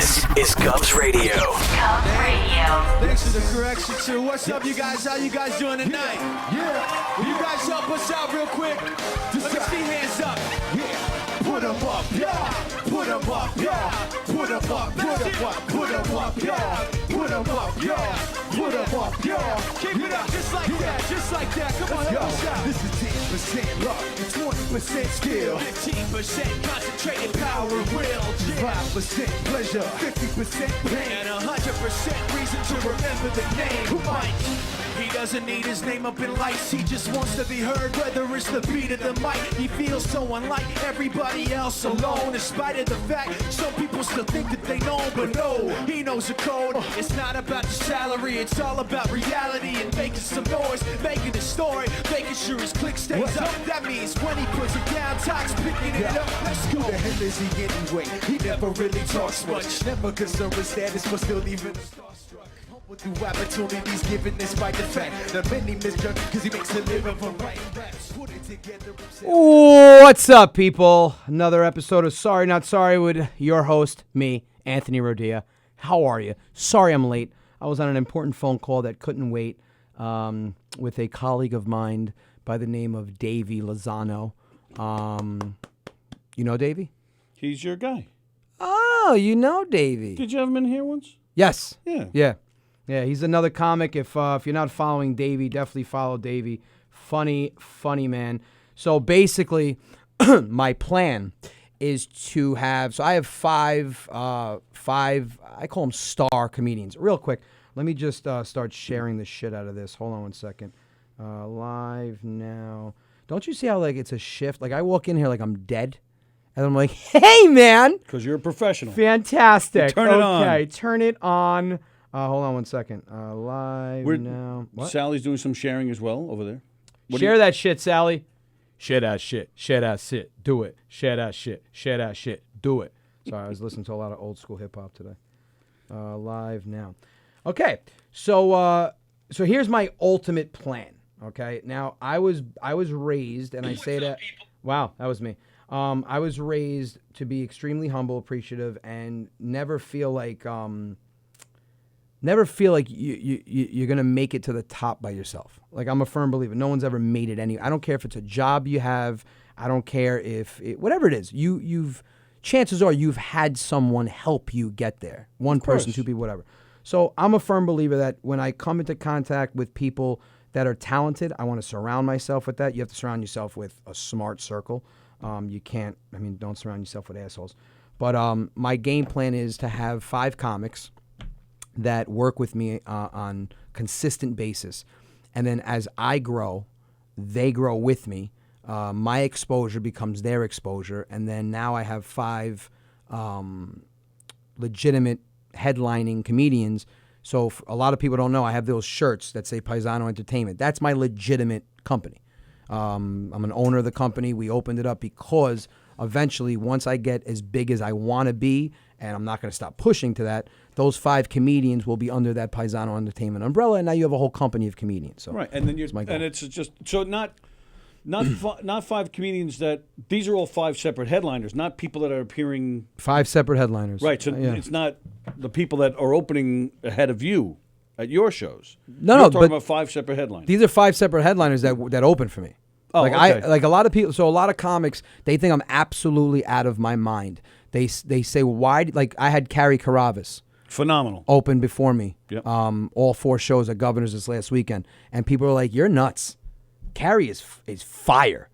This is Cubs Radio. Cubs Radio. Thanks for the correction, too. What's up, you guys? How you guys doing tonight? Yeah. Will you guys help us out real quick? Let me see hands up. Yeah. Put them up, yeah. Put them up, yeah. Put them up, put them up, put them up, yeah. Put them up, yeah. Put them up, yeah. Keep it up just like that, just like that. Come on, help us out. This is 10% luck, 20% skill, 15% concentrated power and will, 5% pleasure, 50% pain, and 100% reason to remember the name Mike. He doesn't need his name up in lights, he just wants to be heard, whether it's the beat of the mic. He feels so unlike everybody else alone, in spite of the fact some people still think that they know, but no, he knows the code. It's not about the salary, it's all about reality and making some noise, making a story, making sure his click stays up. That means when he puts it down, Tox picking it up. Let's go. Who the hell is he anyway? He never really talks much, never concerned with status, but still even starstruck. Through opportunities given despite the fact that many misjudge because he makes a living from writing raps. Put it together. What's up, people? Another episode of Sorry Not Sorry with your host, me, Anthony Rodia. How are you? Sorry I'm late. I was on an important phone call that couldn't wait with a colleague of mine by the name of Davey Lozano. You know Davey? He's your guy. Oh, you know Davey. Did you have him in here once? Yes. Yeah. Yeah, he's another comic. If you're not following Davey, definitely follow Davey. Funny man. So basically, my plan is to have. So I have five. I call them star comedians. Real quick, let me just start sharing the shit out of this. Hold on one second. Live now. Don't you see how like it's a shift? Like I walk in here like I'm dead, and I'm like, hey man, Because you're a professional. fantastic. Turn it on. Okay, turn it on. Hold on one second. Live now. What? Sally's doing some sharing as well over there. Share that shit, Sally. Share that shit. Share that shit. Do it. Share that shit. Share that shit. Do it. Sorry, I was listening to a lot of old school hip hop today. Live now. Okay, so here's my ultimate plan. Okay, now I was raised, and I say that. Wow, that was me. I was raised to be extremely humble, appreciative, and never feel like you're going to make it to the top by yourself. Like, I'm a firm believer. No one's ever made it I don't care if it's a job you have. I don't care if whatever it is. Chances are you've had someone help you get there. One person, two people, whatever. So I'm a firm believer that when I come into contact with people that are talented, I want to surround myself with that. You have to surround yourself with a smart circle. Don't surround yourself with assholes. But my game plan is to have 5 comics that work with me on consistent basis. And then as I grow, they grow with me. My exposure becomes their exposure. And then now I have 5 legitimate headlining comedians. So a lot of people don't know, I have those shirts that say Paisano Entertainment. That's my legitimate company. I'm an owner of the company. We opened it up because eventually, once I get as big as I want to be, and I'm not going to stop pushing to that, those 5 comedians will be under that Paisano Entertainment umbrella, and now you have a whole company of comedians. So right, and then it's just so not 5 comedians that these are all 5 separate headliners, not people that are appearing 5 separate headliners. Right, so it's not the people that are opening ahead of you at your shows. No, You're talking but about 5 separpt headliners. These are 5 separate headliners that open for me. Oh, okay. A lot of people. So a lot of comics, they think I'm absolutely out of my mind. They say, why? Like I had Carrie Carabas Phenomenal. open before me. Yep. All 4 shows at Governors this last weekend, and people are like, "You're nuts." Carrie is fire.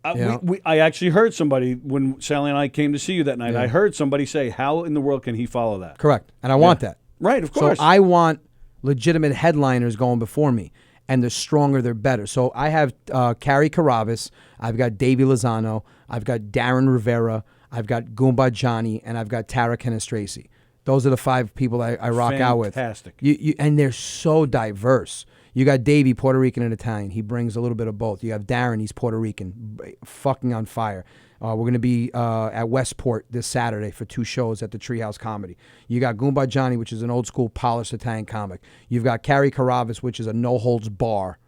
I actually heard somebody when Sally and I came to see you that night. Yeah. I heard somebody say, "How in the world can he follow that?" Correct, and I want that. Right, of course. So I want legitimate headliners going before me, and the stronger, they're better. So I have Carrie Carabas, I've got Davey Lozano, I've got Darren Rivera, I've got Goomba Johnny, and I've got Tara Kennestracy. Those are the 5 people I rock out with. Fantastic. And they're so diverse. You got Davey, Puerto Rican and Italian. He brings a little bit of both. You have Darren, he's Puerto Rican, fucking on fire. We're going to be at Westport this Saturday for 2 shows at the Treehouse Comedy. You got Goomba Johnny, which is an old school polished Italian comic. You've got Carrie Carabas, which is a no holds bar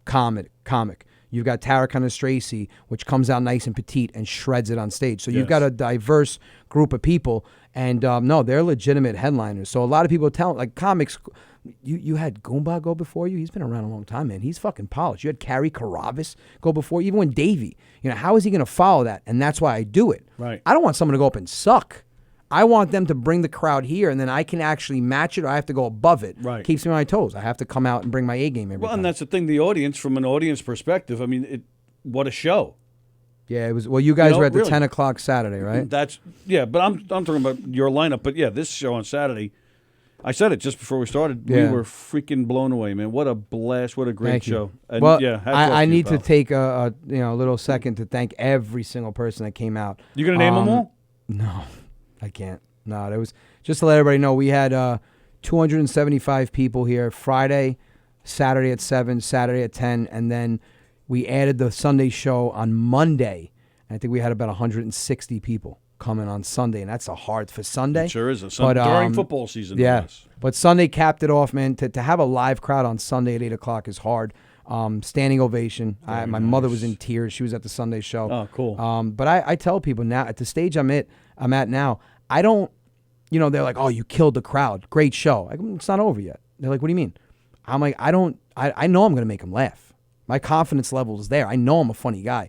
comic. You've got Tara Kennestracy, which comes out nice and petite and shreds it on stage. So you've got a diverse group of people, And no, they're legitimate headliners. So a lot of people tell, like comics, you had Goomba go before you. He's been around a long time, man. He's fucking polished. You had Carrie Carabas go before, even when Davey. How is he going to follow that? And that's why I do it. Right. I don't want someone to go up and suck. I want them to bring the crowd here, and then I can actually match it, or I have to go above it. Right. Keeps me on my toes. I have to come out and bring my A game every time. And that's the thing. The audience, from an audience perspective, I mean, what a show. Yeah, it was. Well, you guys were at the really. 10 o'clock Saturday, right? But I'm talking about your lineup. But yeah, this show on Saturday, I said it just before we started. Yeah. We were freaking blown away, man. What a blast! What a great Thank you. show. And well, yeah, hats off I you, need to pal. take a little second to thank every single person that came out. You gonna name them all? No, I can't. No, it was just to let everybody know we had 275 people here Friday, Saturday at 7, Saturday at 10, and then we added the Sunday show on Monday. And I think we had about 160 people coming on Sunday, and that's a hard for Sunday. It sure is. During football season. Yeah, Yes. but Sunday capped it off, man. To have a live crowd on Sunday at 8 o'clock is hard. Standing ovation. My mother was in tears. She was at the Sunday show. Oh, cool. But I tell people now, at the stage I'm at now, I don't, they're like, oh, you killed the crowd. Great show. It's not over yet. They're like, what do you mean? I'm like, I know I'm going to make them laugh. My confidence level is there. I know I'm a funny guy.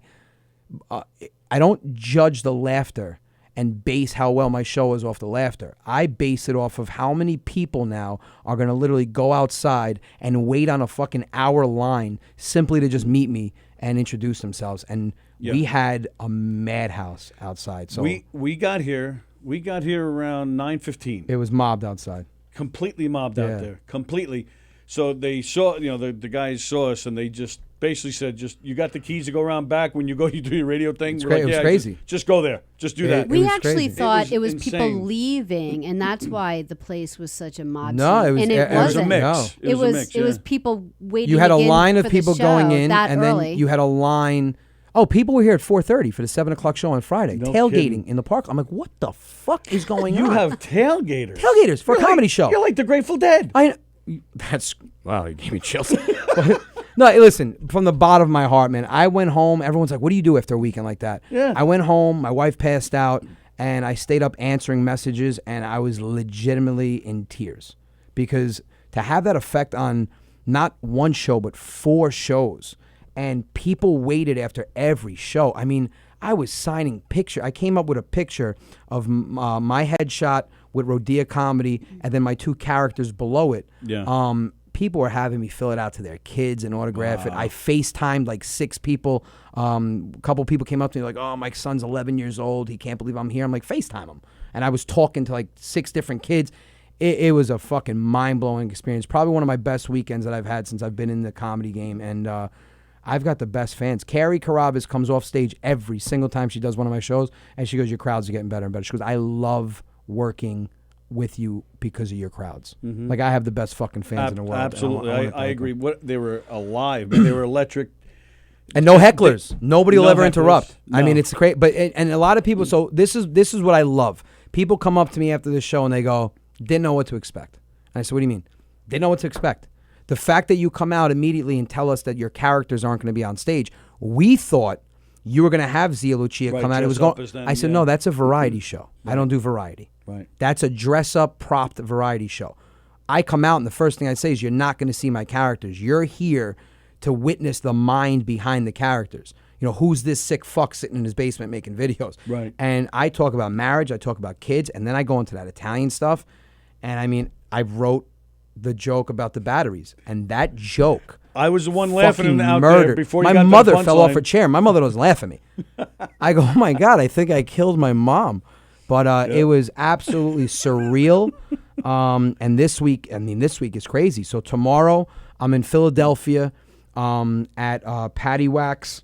I don't judge the laughter and base how well my show is off the laughter. I base it off of how many people now are going to literally go outside and wait on a fucking hour line simply to just meet me and introduce themselves. And we had a madhouse outside. So we got here around 9:15. it was mobbed outside. Completely mobbed out there. Completely. So they saw, the guys saw us, and they just basically said, you got the keys to go around back when you do your radio thing. It was crazy. Just go there. Just do that. It We was actually crazy. thought it was insane. people leaving, and that's why the place was such a mob No, scene. it was- and it it was a wasn't. mix. No. It was a mix, It was yeah. people waiting. You had a again line of for the people show going in, that and early. then you had a line. Oh, people were here at 4:30 for the 7 o'clock show on Friday, No tailgating kidding. in the park. I'm like, what the fuck is going You on? have tailgaters. Tailgaters for a comedy show. You're like the Grateful Dead. That's wow, you gave me chills. No, listen, from the bottom of my heart, man. I went home. Everyone's like, "What do you do after a weekend like that?" Yeah. I went home. My wife passed out, and I stayed up answering messages, and I was legitimately in tears because to have that effect on not one show but 4 shows, and people waited after every show. I mean, I was signing picture. I came up with a picture of my headshot with Rodia Comedy, and then my 2 characters below it. Yeah. People were having me fill it out to their kids and autograph it. I FaceTimed like 6 people. A couple people came up to me like, "Oh, my son's 11 years old. He can't believe I'm here." I'm like, FaceTime him. And I was talking to like 6 different kids. It was a fucking mind-blowing experience. Probably one of my best weekends that I've had since I've been in the comedy game. And I've got the best fans. Carrie Carabas comes off stage every single time she does one of my shows, and she goes, "Your crowds are getting better and better." She goes, "I love working with you because of your crowds." Like, I have the best fucking fans in the world. Absolutely. and wanna I thank agree. them. They were alive, man. They were electric. And no hecklers. Nobody will No ever hecklers. interrupt. I No. mean, it's great. But and a lot of people. So this is what I love. People come up to me after the show and they go, "Didn't know what to expect." And I said, "What do you mean?" Didn't know what to expect. The fact that you come out immediately and tell us that your characters aren't going to be on stage, we thought you were going to have Zia Lucia Right, come out. It was dress up going. as them, I said, yeah. "No, that's a variety show. I don't do variety. Right. That's a dress-up, propped variety show." I come out and the first thing I say is, "You're not going to see my characters. You're here to witness the mind behind the characters. Who's this sick fuck sitting in his basement making videos?" Right. And I talk about marriage, I talk about kids, and then I go into that Italian stuff. And I mean, I wrote the joke about the batteries, and that joke I was the one laughing fucking out murdered. there before you My got to the mother fell off punchline. her chair. My mother doesn't laugh at me. I go, "Oh my God, I think I killed my mom." But it was absolutely surreal. And this week is crazy. So tomorrow I'm in Philadelphia at Patty Wax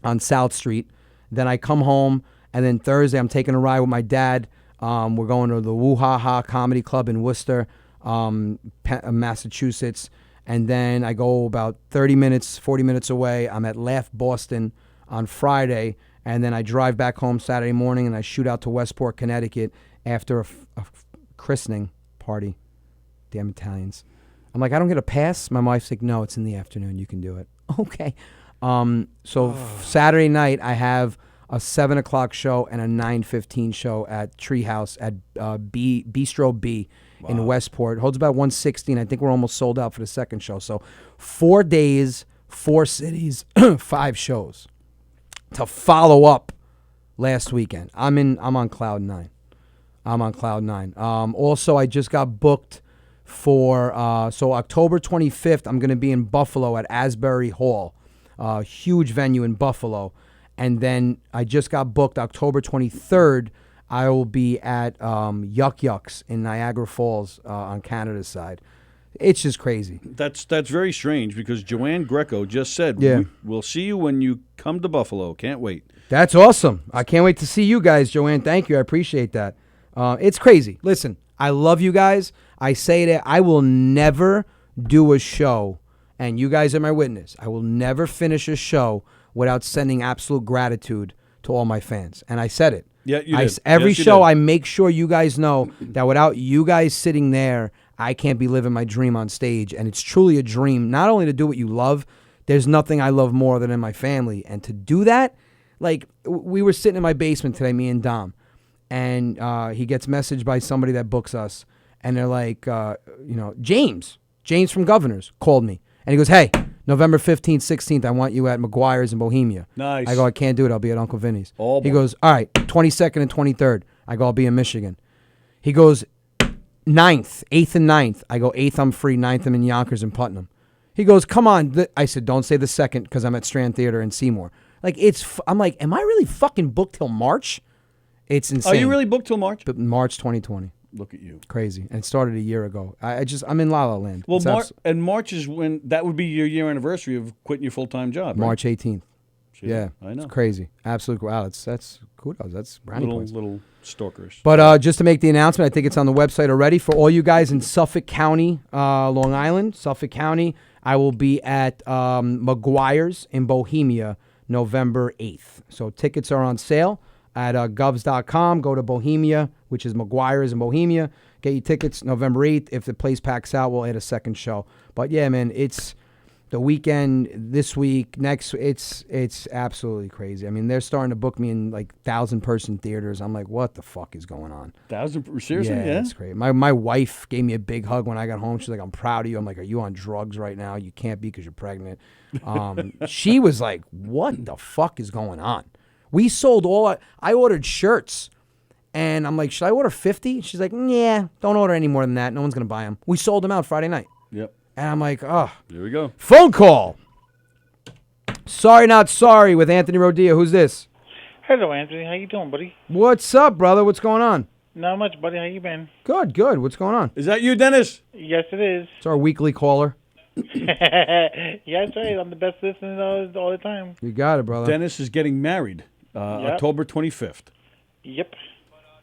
on South Street. Then I come home, and then Thursday I'm taking a ride with my dad. We're going to the Woo Ha Ha Comedy Club in Worcester, Massachusetts. And then I go about 40 minutes away. I'm at Laugh Boston on Friday. And then I drive back home Saturday morning, and I shoot out to Westport, Connecticut after a christening party. Damn Italians. I'm like, "I don't get a pass?" My wife's like, "No, it's in the afternoon. You can do it." Okay. So Saturday night, I have a 7 o'clock show, and a 9:15 show at Treehouse at Bistro B in Westport. Holds about 160, and I think we're almost sold out for the second show. So 4 days, 4 cities, 5 shows to follow up last weekend. I'm on cloud 9. I'm on cloud 9. Also, I just got booked for so October 25th. I'm going to be in Buffalo at Asbury Hall, huge venue in Buffalo, and then I just got booked October 23rd. I will be at Yuck Yucks in Niagara Falls on Canada's side. It's just crazy. That's very strange because Joanne Greco just said, Yeah. we'll see you when you come to Buffalo. Can't wait. That's awesome. I can't wait to see you guys, Joanne. Thank you. I appreciate that. It's crazy. Listen, I love you guys. I say that I will never do a show, and you guys are my witness. I will never finish a show without sending absolute gratitude to all my fans. And I said it. Yeah, you did. Every Yes, you show, did. I make sure you guys know that without you guys sitting there, I can't be living my dream on stage. And it's truly a dream, not only to do what you love, there's nothing I love more than in my family. And to do that, like, we were sitting in my basement today, me and Dom, and he gets messaged by somebody that books us, and they're like, James from Governors called me. And he goes, hey, November 15th, 16th, I want you at McGuire's in Bohemia. Nice. I go, I can't do it. I'll be at Uncle Vinny's. Oh, he boy. goes, all right, 22nd and 23rd. I go, I'll be in Michigan. He goes, 9th, 8th and 9th. I go, 8th, I'm free. 9th, I'm in Yonkers and Putnam. He goes, come on. I said, don't say the 2nd because I'm at Strand Theater in Seymour. Like, I'm like, am I really fucking booked till March? It's insane. Are you really booked till March? But March 2020. Look at you. Crazy. And it started a year ago. I'm in La La Land. Well, It's March is when that would be your year anniversary of quitting your full-time job. Right? March 18th. See, Yeah. I know. It's crazy. Absolutely. Wow, that's kudos. That's brownie points. Little stalkers. But just to make the announcement, I think it's on the website already. For all you guys in Suffolk County, Long Island, Suffolk County, I will be at McGuire's in Bohemia November 8th. So tickets are on sale at govs.com. Go to Bohemia, which is McGuire's in Bohemia. Get your tickets November 8th. If the place packs out, we'll add a second show. But yeah, man, it's the weekend this week, next, it's absolutely crazy. I mean, they're starting to book me in like 1,000-person theaters. I'm like, what the fuck is going on? 1,000? Seriously? Yeah, Yeah. it's great. My wife gave me a big hug when I got home. She's like, I'm proud of you. I'm like, are you on drugs right now? You can't be because you're pregnant. She was like, what the fuck is going on? We sold I ordered shirts. And I'm like, should I order 50? She's like, yeah, don't order any more than that. No one's going to buy them. We sold them out Friday night. Yep. And I'm like, oh. Here we go. Phone call. Sorry, not sorry with Anthony Rodia. Who's this? Hello, Anthony. How you doing, buddy? What's up, brother? What's going on? Not much, buddy. How you been? Good, good. What's going on? Is that you, Dennis? Yes, it is. It's our weekly caller. Yeah, that's right. I'm the best listener all the time. You got it, brother. Dennis is getting married October 25th. Yep.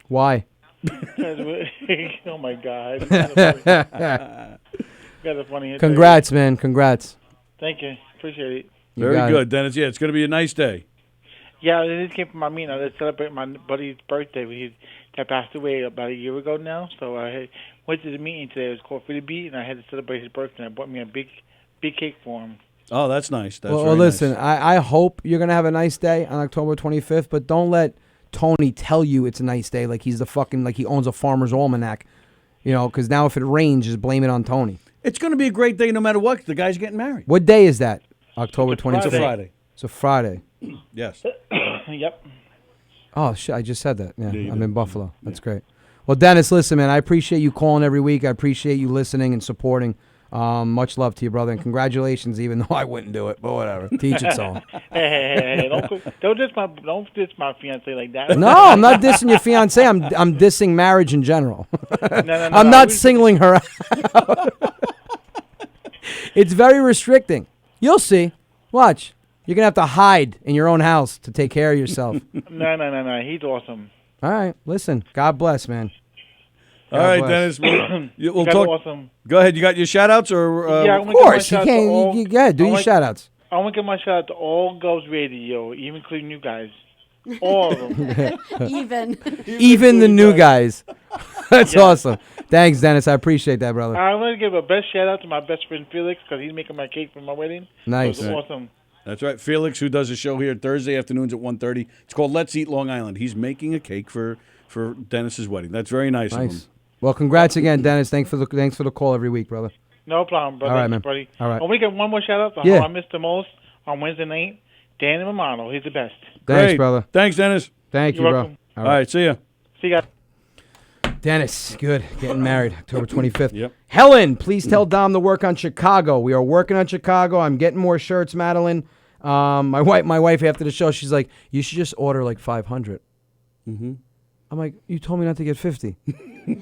Why? Oh, my God. Got a funny history. Congrats, man. Congrats. Thank you. Appreciate it. You Very got good, it. Dennis. Yeah, it's going to be a nice day. Yeah, this came from my meeting. I just celebrate my buddy's birthday. He passed away about a year ago now. So I went to the meeting today. It was called Free to Be, and I had to celebrate his birthday. I bought me a big cake for him. Oh, that's nice. That's Well, very listen, nice. I hope you're going to have a nice day on October 25th, but don't let Tony tell you it's a nice day like he's like he owns a farmer's almanac, because now if it rains, just blame it on Tony. It's going to be a great day no matter what. The guy's getting married. What day is that? October It's a 25th. It's a Friday. It's a Friday. Yes. Yep. Oh, shit, I just said that. Yeah, you I'm did. in Buffalo. That's great. Well, Dennis, listen, man, I appreciate you calling every week. I appreciate you listening and supporting. Much love to you, brother, and congratulations, even though I wouldn't do it, but whatever. Teach its own. Hey, don't diss my fiance like that. No, I'm not dissing your fiance. I'm dissing marriage in general. No, I'm not singling her out. It's very restricting. You'll see. Watch. You're going to have to hide in your own house to take care of yourself. No. He's awesome. All right. Listen. God bless, man. All right, bless. Dennis. We'll That's talk. awesome. Go ahead. You got your shout-outs? Or, Yeah, Of course. You can't. Go ahead. Do your shout-outs. I want to give my shout out to all Gulfs Radio, even including you guys. All of them. Even the new guys. That's awesome. Thanks, Dennis. I appreciate that, brother. I want to give a best shout out to my best friend Felix because he's making my cake for my wedding. Nice. It was awesome. That's right. Felix, who does a show here Thursday afternoons at 1:30. It's called Let's Eat Long Island. He's making a cake for Dennis's wedding. That's very nice of him. Nice. Well, congrats again, Dennis. Thanks for the call every week, brother. No problem, brother. All right, man. Buddy. All right. And we get one more shout out to Yeah. how I missed the most on Wednesday night. Danny Romano. He's the best. Thanks, Great. brother. Thanks, Dennis. Thank you, You're bro. welcome. All right, see ya. See you guys. Dennis, good. Getting married October 25th. Yep. Helen, please tell Dom to work on Chicago. We are working on Chicago. I'm getting more shirts, Madeline. My wife after the show, she's like, you should just order like 500. Mm-hmm. I'm like, you told me not to get 50.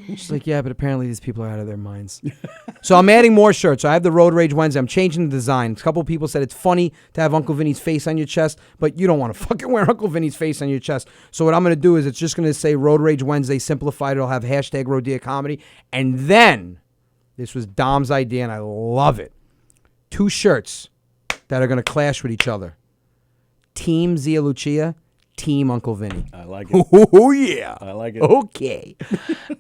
She's like, yeah, but apparently these people are out of their minds. So I'm adding more shirts. So I have the Road Rage Wednesday. I'm changing the design. A couple people said it's funny to have Uncle Vinny's face on your chest, but you don't want to fucking wear Uncle Vinny's face on your chest. So what I'm going to do is it's just going to say Road Rage Wednesday simplified. It'll have hashtag Rodia Comedy. And then, this was Dom's idea, and I love it. 2 shirts that are going to clash with each other. Team Zia Lucia, Team Uncle Vinny. I like it. Oh, yeah. I like it. Okay.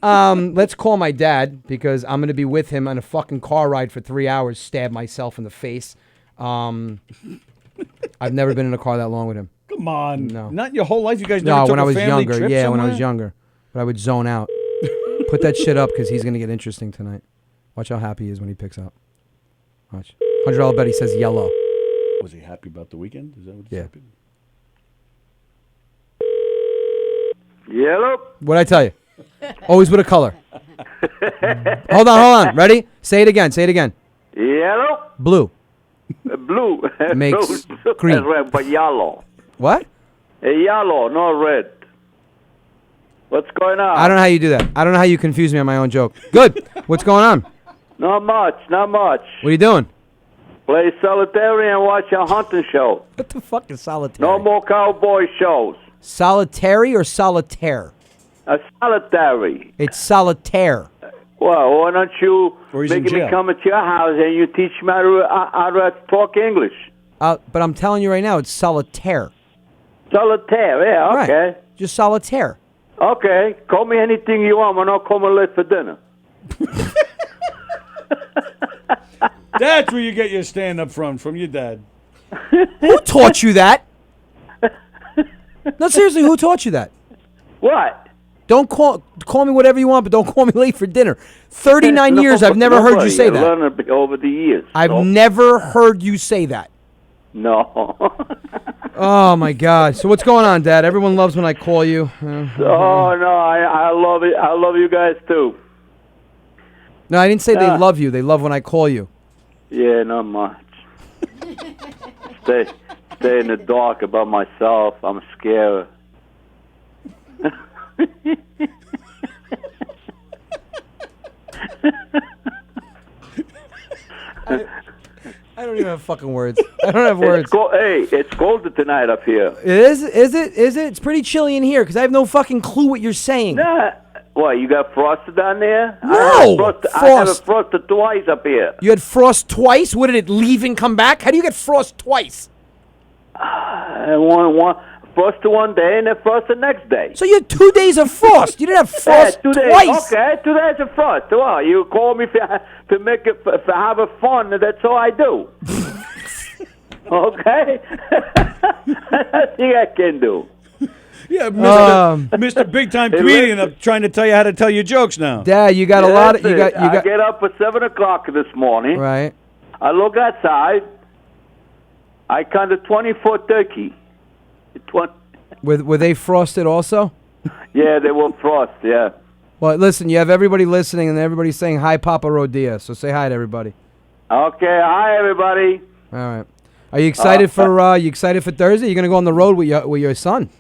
Let's call my dad because I'm going to be with him on a fucking car ride for 3 hours, stab myself in the face. I've never been in a car that long with him. Come on. No. Not your whole life. You guys never No, took when I a was family younger. trip Yeah, when I somewhere? was younger. But I would zone out. Put that shit up because he's going to get interesting tonight. Watch how happy he is when he picks up. Watch. $100 bet he says yellow. Was he happy about the weekend? Is that what he's Yeah. happy? Yellow. What'd I tell you? Always with a color. Hold on. Ready? Say it again. Yellow. Blue. Blue. Makes Blue green. and red, but yellow. What? Yellow, not red. What's going on? I don't know how you do that. I don't know how you confuse me on my own joke. Good. What's going on? Not much. What are you doing? Play solitary and watch a hunting show. What the fuck is solitary? No more cowboy shows. Solitary or solitaire? A solitary. It's solitaire. Well, why don't you Or he's in make me jail. come to your house and you teach me how to talk English? But I'm telling you right now, it's solitaire. Solitaire, yeah, okay. Right. Just solitaire. Okay, call me anything you want when I come late for dinner. That's where you get your stand-up from your dad. Who taught you that? No, seriously, who taught you that? What? Don't call me whatever you want, but don't call me late for dinner. 39 years, I've never heard you say that. I learned it over the years. I've so. never heard you say that. No. Oh, my God. So what's going on, Dad? Everyone loves when I call you. Oh, no, I love it. I love you guys, too. No, I didn't say they love you. They love when I call you. Yeah, not much. Stay in the dark about myself. I'm scared. I don't even have fucking words. I don't have words. It's colder tonight up here. It is? Is it? It's pretty chilly in here because I have no fucking clue what you're saying. Nah. What, you got frosted down there? No, I have frost. frosted twice up here. You had frost twice? What, did it leave and come back? How do you get frost twice? One frosted one day and then frost the next day. So you had 2 days of frost. You didn't have frost 2 days. twice. Okay, 2 days of frost. Well, you call me to make it for have a fun. That's all I do. Okay, that's the I can do. Yeah, Mr. Big Time Comedian. I'm trying to tell you how to tell your jokes now. Dad, you got a lot of you got I get up at 7 o'clock this morning. right. I look outside. I count a 20-foot turkey. Were they frosted also? Yeah, they were frost. Yeah. Well, listen, you have everybody listening and everybody's saying hi, Papa Rodia. So say hi to everybody. Okay. Hi, everybody. All right. Are you excited for you excited for Thursday? You're gonna go on the road with your son.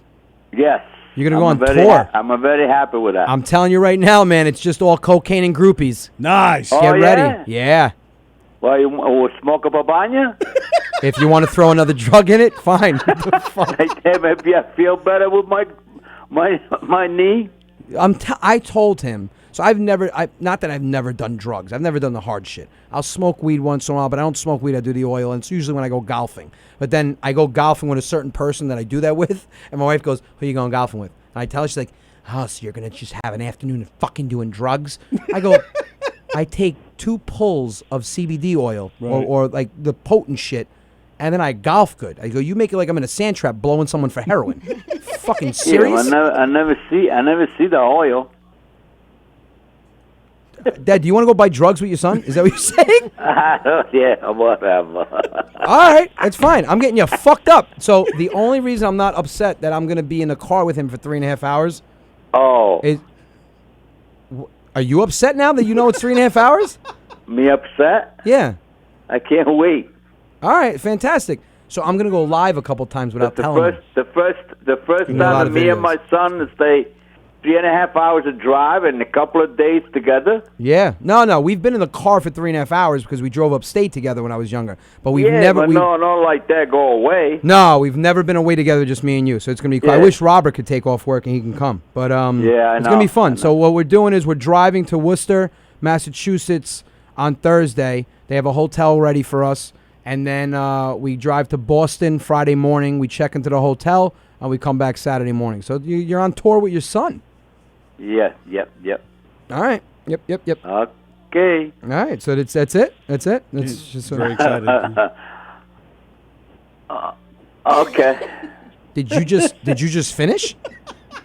Yes. You're gonna go on tour. I'm very happy with that. I'm telling you right now, man. It's just all cocaine and groupies. Nice. Oh, Get yeah? ready. Yeah. Well, you will smoke up a banya? If you want to throw another drug in it, fine. What the fuck? Maybe I feel better with my knee. I told him. So not that I've never done drugs. I've never done the hard shit. I'll smoke weed once in a while, but I don't smoke weed. I do the oil, and it's usually when I go golfing. But then I go golfing with a certain person that I do that with, and my wife goes, "Who are you going golfing with?" And I tell her, she's like, "Oh, so you're gonna just have an afternoon of fucking doing drugs?" I go, "I take 2 pulls of CBD oil or like the potent shit, and then I golf good. I go, you make it like I'm in a sand trap blowing someone for heroin. Fucking Yeah, serious? I never see the oil. Dad, do you want to go buy drugs with your son? Is that what you're saying? Yeah, whatever. All right, that's fine. I'm getting you fucked up. So the only reason I'm not upset that I'm going to be in the car with him for 3.5 hours Oh, is... Are you upset now that you know it's 3.5 hours? me upset? Yeah. I can't wait. All right, fantastic. So I'm going to go live a couple times without telling him. The first Give me a lot time that of me and videos. my son stay 3.5 hours of drive and a couple of days together. Yeah. No. We've been in the car for 3.5 hours because we drove upstate together when I was younger. But we've never... but no, not like that. Go away. No, we've never been away together, just me and you. So it's going to be cool. I Yeah. wish Robert could take off work and he can come. But Yeah, I it's going to know, be fun. I know. So what we're doing is we're driving to Worcester, Massachusetts on Thursday. They have a hotel ready for us. And then we drive to Boston Friday morning. We check into the hotel and we come back Saturday morning. So you're on tour with your son. Yeah, yep. All right. Yep. Okay. All right. So that's it. That's it. That's just Very excited. Okay. Did you just finish?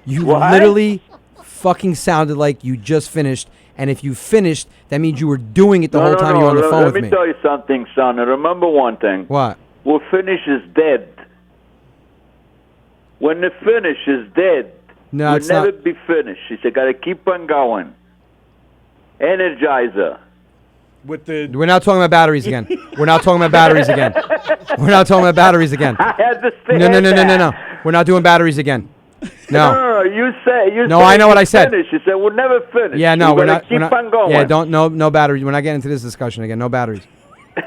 You What? literally fucking sounded like you just finished. And if you finished, that means you were doing it the whole time you were on the phone with Let me. me tell you something, son. And remember one thing. What? Well, finish is dead. When the finish is dead, No, you'll it's never not. be finished. You got to keep on going. Energizer. With the We're not talking about batteries again. We're not talking about batteries again. We're not talking about batteries again. I understand. No. We're not doing batteries again. No. You say No, I know what I said. Finish. You said we'll never finish. Yeah, no, we're we're not. Keep we're not, on going. Yeah, no batteries. We're not getting into this discussion again. No batteries.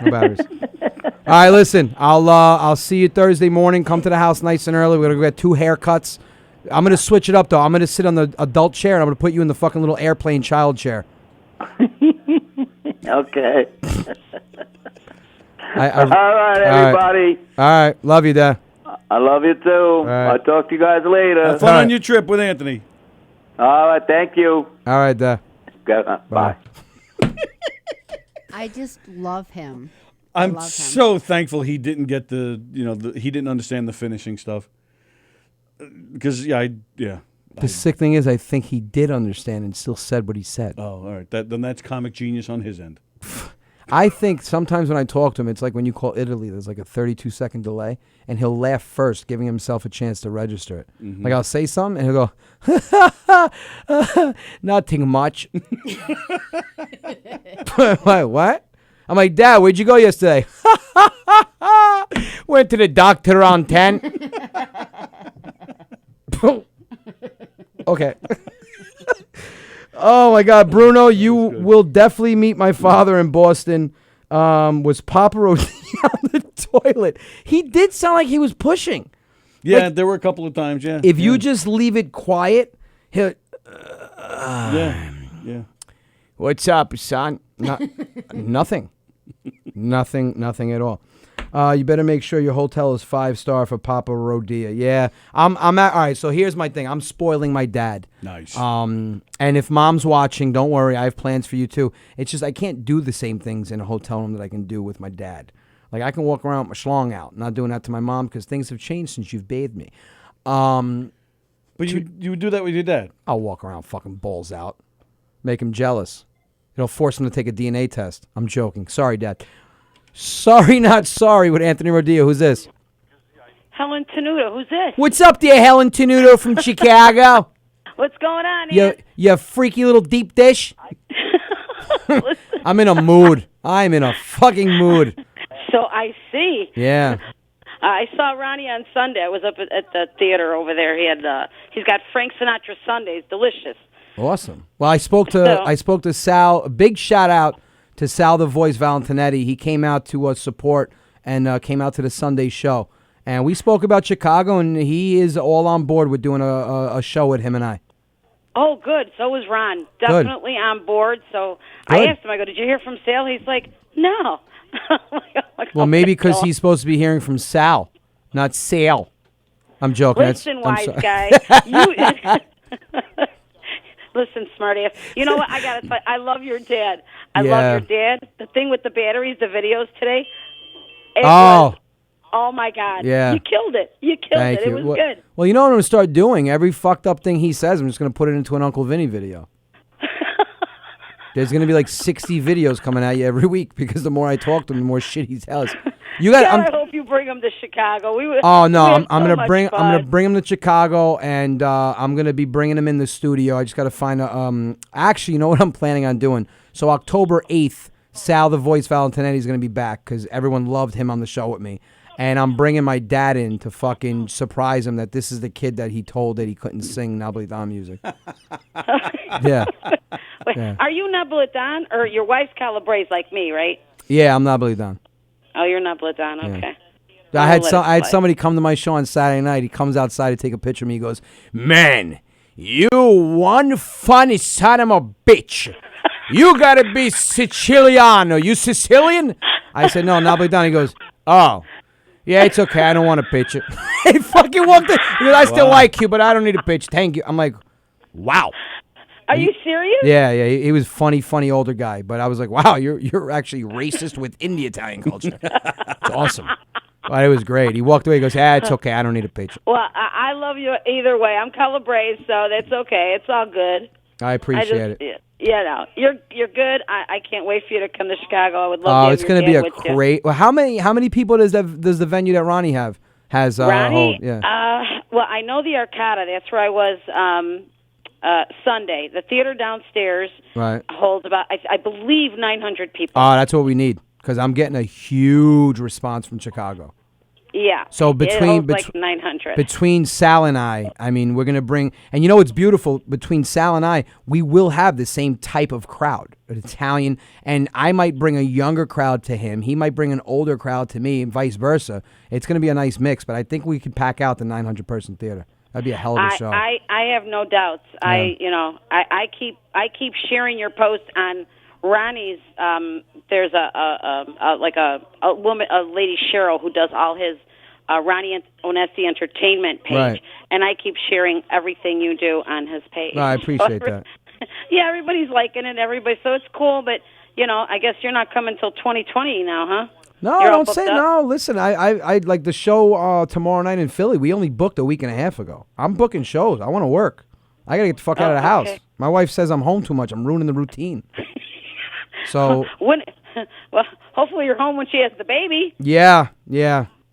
No batteries. All right, listen. I'll see you Thursday morning. Come to the house nice and early. We're gonna get 2 haircuts. I'm gonna switch it up though. I'm gonna sit on the adult chair and I'm gonna put you in the fucking little airplane child chair. Okay. I, All right, everybody. All right. Love you, Dad. I love you too. right. I'll talk to you guys later. have fun All right. on your trip with Anthony. All right, thank you. All right, Dad. Bye. I just love him. I'm love him. so thankful he didn't get he didn't understand the finishing stuff. Because The sick thing is, I think he did understand and still said what he said. Oh, all right. Then that's comic genius on his end. I think sometimes when I talk to him, it's like when you call Italy, there's like a 32-second delay, and he'll laugh first, giving himself a chance to register it. Like I'll say something, and he'll go, nothing much. What? I'm like, Dad, where'd you go yesterday? Went to the doctor around 10. Okay. Oh my God, Bruno, you will definitely meet my father in Boston. Was Papa Rodia on the toilet? He did sound like he was pushing. Yeah, there were a couple of times. Yeah. If you just leave it quiet, he'll. Yeah. What's up, son? Nothing. Nothing at all. You better make sure your hotel is 5-star for Papa Rodia. Yeah, I'm at. All right, so here's my thing. I'm spoiling my dad. Nice. And if Mom's watching, don't worry. I have plans for you too. It's just I can't do the same things in a hotel room that I can do with my dad. Like I can walk around with my schlong out. Not doing that to my mom because things have changed since you've bathed me. But you would do that with your dad. I'll walk around fucking balls out, make him jealous. Force him to take a DNA test. I'm joking. Sorry, Dad. Sorry, not sorry with Anthony Rodia. Who's this? Helen Tenuta, who's this? What's up there, Helen Tenuto from Chicago? What's going on here? You freaky little deep dish. I'm in a mood. I'm in a fucking mood. So I see. Yeah. I saw Ronnie on Sunday. I was up at the theater over there. He's got Frank Sinatra Sundays, delicious. Awesome. Well, I spoke to Sal. A big shout out to Sal the Voice Valentinetti. He came out to support and came out to the Sunday show. And we spoke about Chicago, and he is all on board with doing a show with him and I. Oh, good. So was Ron. Definitely on board. So Good. I asked him, I go, did you hear from Sal? He's like, no. Well, maybe because he's supposed to be hearing from Sal, not Sal. I'm joking. Listen, I'm wise sorry. guy. Listen, smartass. You know what? I got to tell you, I love your dad. I love your dad. The thing with the batteries, the videos today. It was Oh my God! Yeah. You killed it. You killed Thank it. you. It was good. Well, you know what I'm going to start doing? Every fucked up thing he says, I'm just going to put it into an Uncle Vinny video. There's going to be like 60 videos coming at you every week because the more I talk to him, the more shit he tells. You got. God, I hope you bring him to Chicago. Oh no, we I'm had going so to bring. much I'm going to fun. bring him to Chicago, and I'm going to be bringing him in the studio. I just got to find a. Actually, you know what I'm planning on doing? So October 8th, Sal the Voice Valentinetti is going to be back because everyone loved him on the show with me. And I'm bringing my dad in to fucking surprise him that this is the kid that he told that he couldn't sing Napolitan music. Yeah. Wait, Yeah. Are you Napolitan or your wife's Calabrese like me, right? Yeah, I'm Napolitan. Oh, you're Napolitan. Okay. I I'll let it had slide. somebody come to my show on Saturday night. He comes outside to take a picture of me. He goes, "Man, you one funny son of a bitch. You gotta be Siciliano. You Sicilian?" I said, "No, Napolitan." He goes, "Oh. Yeah, it's okay. I don't want a picture." He fucking walked in. He goes, "I still like you, but I don't need a picture. Thank you." I'm like, wow. Are you serious? Yeah. He was funny older guy. But I was like, wow, you're actually racist within the Italian culture. It's awesome. But it was great. He walked away. He goes, it's okay. I don't need a picture. Well, I love you either way. I'm Calabrese, so that's okay. It's all good. I appreciate it. Yeah, no, you're good. I can't wait for you to come to Chicago. I would love to have It's your going to be dad a with you. great. Well, how many people does the venue that Ronnie has? Ronnie, yeah. well, I know the Arcata. That's where I was Sunday. The theater downstairs Right. holds about, I believe, 900 people. Oh, that's what we need because I'm getting a huge response from Chicago. Yeah. So it holds like 900. Between Sal and I mean, we're going to bring, and you know what's beautiful? Between Sal and I, we will have the same type of crowd, an Italian, and I might bring a younger crowd to him. He might bring an older crowd to me, and vice versa. It's going to be a nice mix, but I think we could pack out the 900-person theater. That'd be a hell of a show. I have no doubts. Yeah. I keep sharing your post on Ronnie's. There's a woman, a lady Cheryl, who does all his Ronnie Onesti Entertainment page, Right. and I keep sharing everything you do on his page. No, I appreciate that. Yeah, everybody's liking it. So it's cool. But I guess you're not coming till 2020 now, huh? No, You're all don't booked say up? no. Listen, I like the show tomorrow night in Philly. We only booked a week and a half ago. I'm booking shows. I want to work. I gotta get the fuck out of the house. Okay. My wife says I'm home too much. I'm ruining the routine. So Well, hopefully you're home when she has the baby. yeah.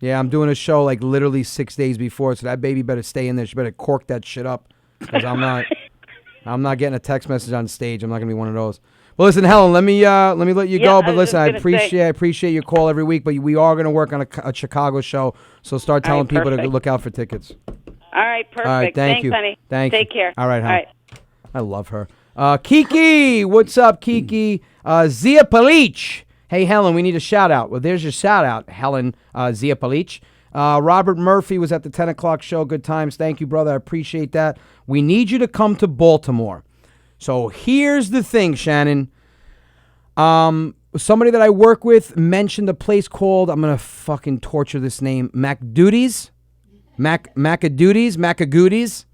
I'm doing a show like literally 6 days before, so that baby better stay in there. She better cork that shit up because I'm not getting a text message on stage. I'm not gonna be one of those. Well, listen, Helen, let me let you go. I But was listen, just gonna say. I appreciate your call every week. But we are gonna work on a Chicago show, so start telling people to perfect. look out for tickets. All right, perfect. All right, thank Thanks, you. honey. Thank you. Take care. All right, All hon. right. I love her. Kiki, what's up, Kiki? Zia Palich. Hey, Helen, we need a shout out. Well, there's your shout out, Helen Zia Palich. Robert Murphy was at the 10 o'clock show. Good times. Thank you, brother. I appreciate that. We need you to come to Baltimore. So here's the thing, Shannon. Somebody that I work with mentioned a place called, I'm going to fucking torture this name, Macagoodies? Macagoodies?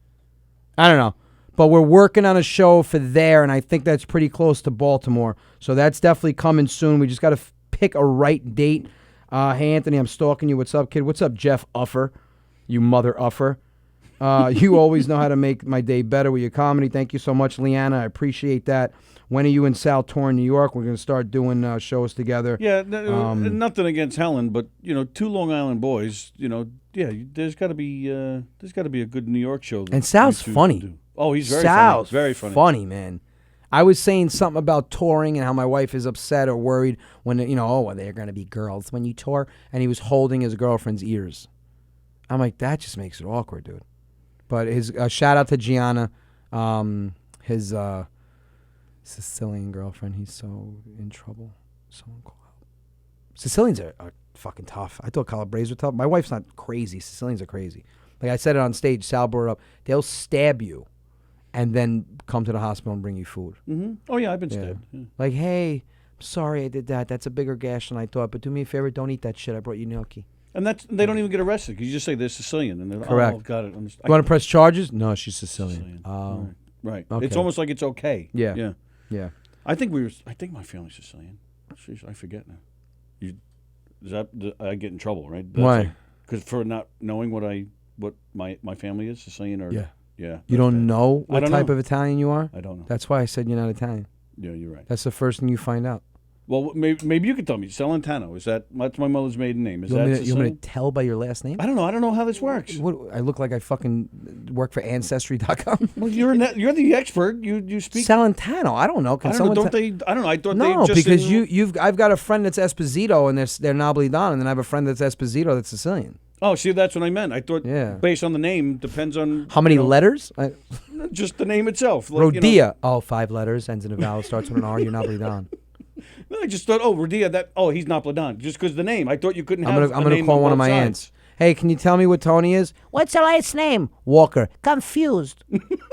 I don't know. But we're working on a show for there, and I think that's pretty close to Baltimore. So that's definitely coming soon. We just got to pick a right date. Hey, Anthony, I'm stalking you. What's up, kid? What's up, Jeff Uffer? You mother Uffer. You always know how to make my day better with your comedy. Thank you so much, Leanna. I appreciate that. When are you and Sal touring New York? We're going to start doing shows together. Yeah, nothing against Helen, but two Long Island boys. There's got to be a good New York show. And Sal's you two funny. do. Oh, he's very Sal's funny. Very funny. Funny, man. I was saying something about touring and how my wife is upset or worried when they're going to be girls when you tour, and he was holding his girlfriend's ears. I'm like, that just makes it awkward, dude. But his shout out to Gianna, his Sicilian girlfriend. He's so in trouble. Someone call help. Sicilians are fucking tough. I thought Calabrese were tough. My wife's not crazy. Sicilians are crazy. Like I said it on stage, Sal brought it up. They'll stab you and then come to the hospital and bring you food. Mm-hmm. Oh, yeah, I've been stabbed. Yeah. Like, hey, I'm sorry I did that. That's a bigger gash than I thought. But do me a favor, don't eat that shit. I brought you gnocchi. And they don't even get arrested because you just say they're Sicilian. And they're Correct. Oh, got it. You want to press charges? No, she's Sicilian. Oh. Right. Okay. It's almost like it's okay. Yeah. I think my family's Sicilian. Jeez, I forget now. I get in trouble, right? Why? Because for not knowing what my family is saying, or yeah. You don't know I what don't type know. of Italian you are? I don't know. That's why I said you're not Italian. Yeah, you're right. That's the first thing you find out. Well, maybe you could tell me. Celentano, that's my mother's maiden name. Is You that want me to, you want me Sicilian? to tell by your last name? I don't know. I don't know how this works. What, I look like I fucking work for Ancestry.com? Well, you're the expert. You speak. Celentano. I don't know. Can I don't someone know. Don't te- they? I don't know. I thought No, they just because I've got a friend that's Esposito and they're Napolitan, and then I have a friend that's Esposito that's Sicilian. Oh, see, that's what I meant. I thought based on the name depends on How many letters? just the name itself. Like, Rodia. Oh, 5 letters, ends in a vowel, starts with an R. You're Napolitan. No, I just thought, Rodia. He's Napolitan. Just because the name, I thought you couldn't have. I'm gonna call one of my aunts. Hey, can you tell me what Tony is? What's your last name? Walker. Confused.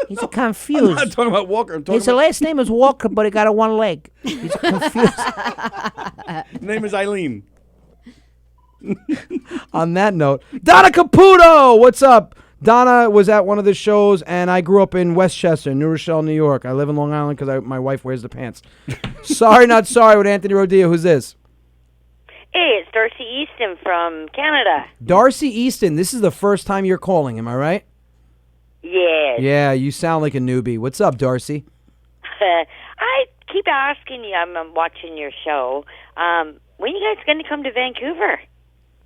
He's a confused. I'm not talking about Walker. I'm talking His last name is Walker, but he got a one leg. He's confused. His name is Eileen. On that note, Donna Caputo, what's up? Donna was at one of the shows, and I grew up in Westchester, New Rochelle, New York. I live in Long Island because my wife wears the pants. Sorry, not sorry with Anthony Rodia. Who's this? Hey, it's Darcy Easton from Canada. Darcy Easton. This is the first time you're calling, am I right? Yes. Yeah, you sound like a newbie. What's up, Darcy? I keep asking you, I'm watching your show, when you guys going to come to Vancouver?